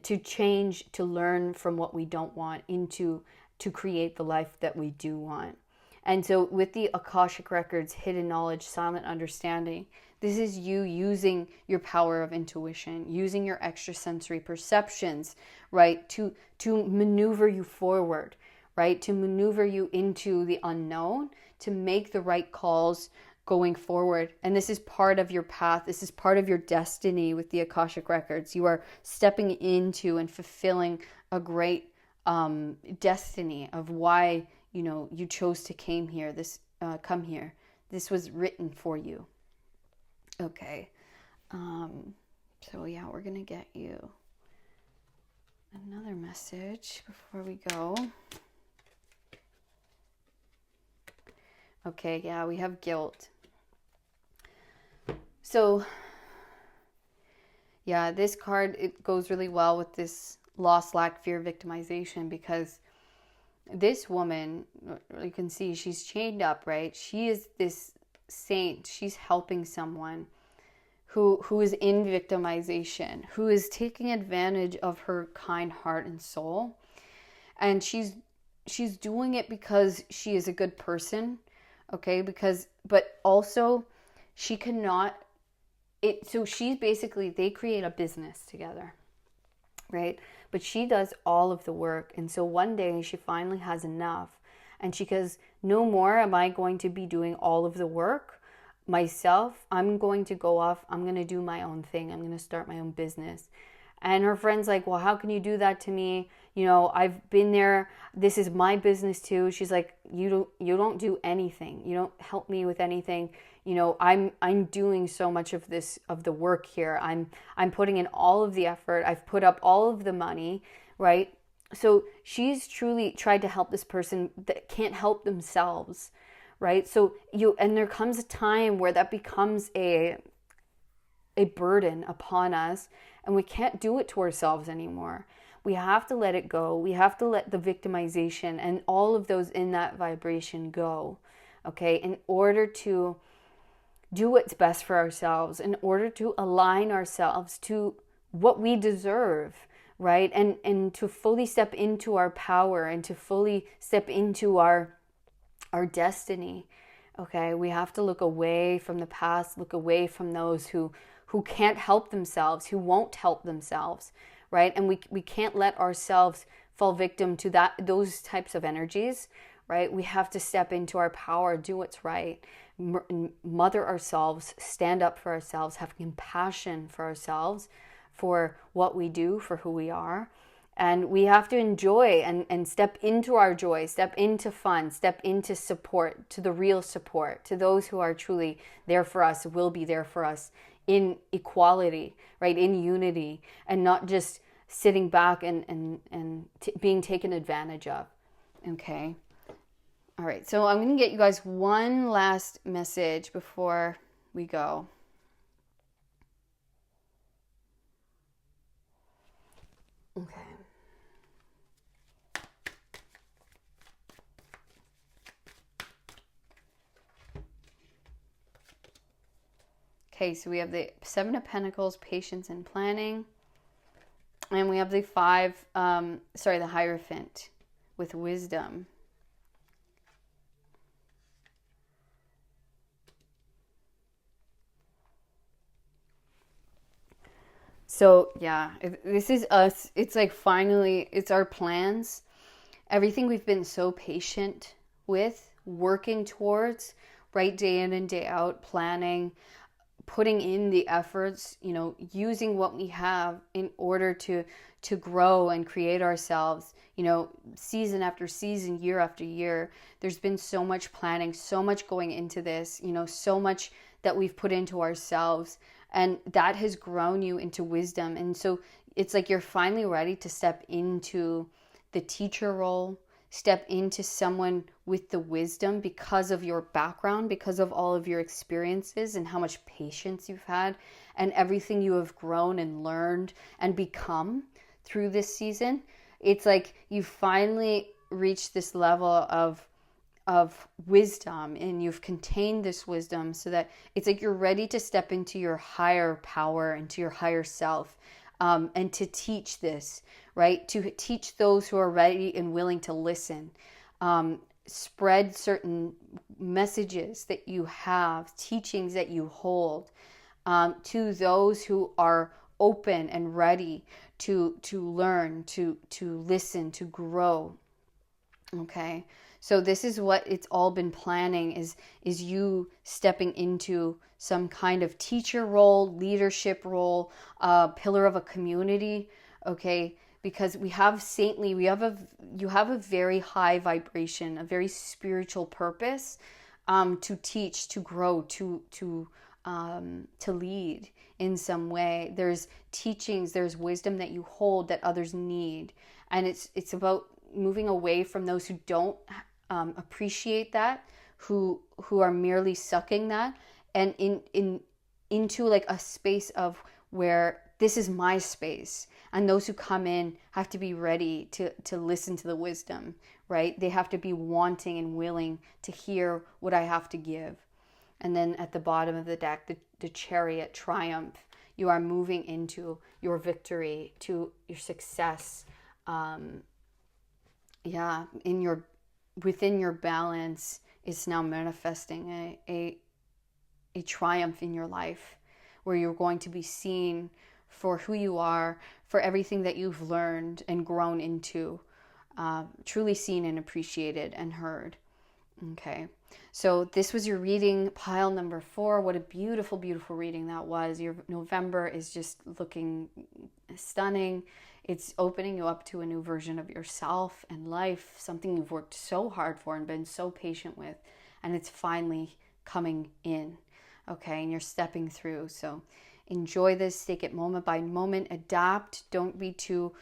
[SPEAKER 1] to change, to learn from what we don't want to create the life that we do want. And so with the Akashic records, hidden knowledge, silent understanding, this is you using your power of intuition, using your extrasensory perceptions, right, to maneuver you forward, right, to maneuver you into the unknown, to make the right calls going forward. And this is part of your path. This is part of your destiny with the Akashic records. You are stepping into and fulfilling a great destiny of why you chose to come here. This was written for you. Okay. So yeah, we're gonna get you another message before we go. Okay, yeah, we have guilt. So yeah, this card, it goes really well with this loss, lack, fear, victimization, because this woman, you can see she's chained up, right? She is this saint. She's helping someone who is in victimization, who is taking advantage of her kind heart and soul. And she's doing it because she is a good person, okay? But also she cannot, so she's basically, they create a business together, right? But she does all of the work. And so one day she finally has enough. And she goes, no more am I going to be doing all of the work myself. I'm going to go off. I'm going to do my own thing. I'm going to start my own business. And her friend's like, well, how can you do that to me? you know, I've been there. This is my business too. She's like, you don't do anything. You don't help me with anything. You know, I'm doing so much of this, of the work here. I'm putting in all of the effort. I've put up all of the money, right? So she's truly tried to help this person that can't help themselves, right? So and there comes a time where that becomes a burden upon us, and we can't do it to ourselves anymore. We have to let it go. We have to let the victimization and all of those in that vibration go, okay, in order to do what's best for ourselves, in order to align ourselves to what we deserve, right? And to fully step into our power and to fully step into our destiny. Okay, we have to look away from the past, look away from those who can't help themselves, who won't help themselves, right? And we can't let ourselves fall victim to those types of energies, right? We have to step into our power, do what's right, mother ourselves, stand up for ourselves, have compassion for ourselves, for what we do, for who we are. And we have to enjoy and step into our joy, step into fun, step into support, to the real support, to those who are truly there for us, will be there for us in equality, right? In unity, and not just sitting back and being taken advantage of. Okay. All right. So I'm going to get you guys one last message before we go. Okay. Okay, so we have the Seven of Pentacles, patience and planning. And we have the the Hierophant with wisdom. So yeah, this is us. It's like finally, it's our plans. Everything we've been so patient with, working towards, right? Day in and day out, planning, putting in the efforts, you know, using what we have in order to grow and create ourselves, you know, season after season, year after year. There's been so much planning, so much going into this, you know, so much that we've put into ourselves, and that has grown you into wisdom. And so it's like you're finally ready to step into the teacher role, step into someone with the wisdom because of your background, because of all of your experiences and how much patience you've had and everything you have grown and learned and become through this season. It's like you finally reached this level of wisdom, and you've contained this wisdom so that it's like you're ready to step into your higher power, into your higher self, and to teach this, right? To teach those who are ready and willing to listen. Spread certain messages that you have, teachings that you hold, to those who are open and ready to learn, to listen, to grow. Okay, so this is what it's all been planning, is you stepping into some kind of teacher role, leadership role, pillar of a community. Okay, because you have a very high vibration, a very spiritual purpose, to teach, to grow, to lead in some way. There's teachings, there's wisdom that you hold that others need, and it's about moving away from those who don't appreciate that, who are merely sucking that, and into like a space of where this is my space, and those who come in have to be ready to listen to the wisdom, right? They have to be wanting and willing to hear what I have to give. And then at the bottom of the deck, the Chariot, triumph. You are moving into your victory, to your success. Within your balance, it's now manifesting a triumph in your life, where you're going to be seen for who you are, for everything that you've learned and grown into, truly seen and appreciated and heard. Okay, so this was your reading, pile number 4. What a beautiful, beautiful reading that was. Your November is just looking stunning. It's opening you up to a new version of yourself and life, something you've worked so hard for and been so patient with, and it's finally coming in, okay? And you're stepping through. So enjoy this, take it moment by moment, adapt. Don't be too,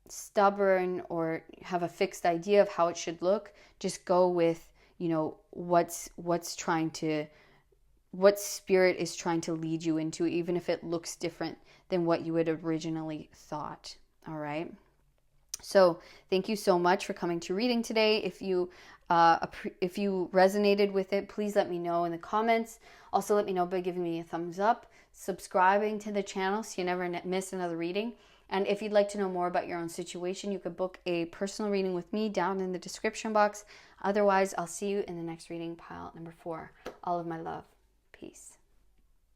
[SPEAKER 1] stubborn or have a fixed idea of how it should look. Just go with, what spirit is trying to lead you into, even if it looks different than what you had originally thought. All right. So thank you so much for coming to reading today. If you resonated with it, please let me know in the comments. Also, let me know by giving me a thumbs up, subscribing to the channel so you never miss another reading. And if you'd like to know more about your own situation, you could book a personal reading with me down in the description box. Otherwise, I'll see you in the next reading, pile number 4. All of my love. Peace.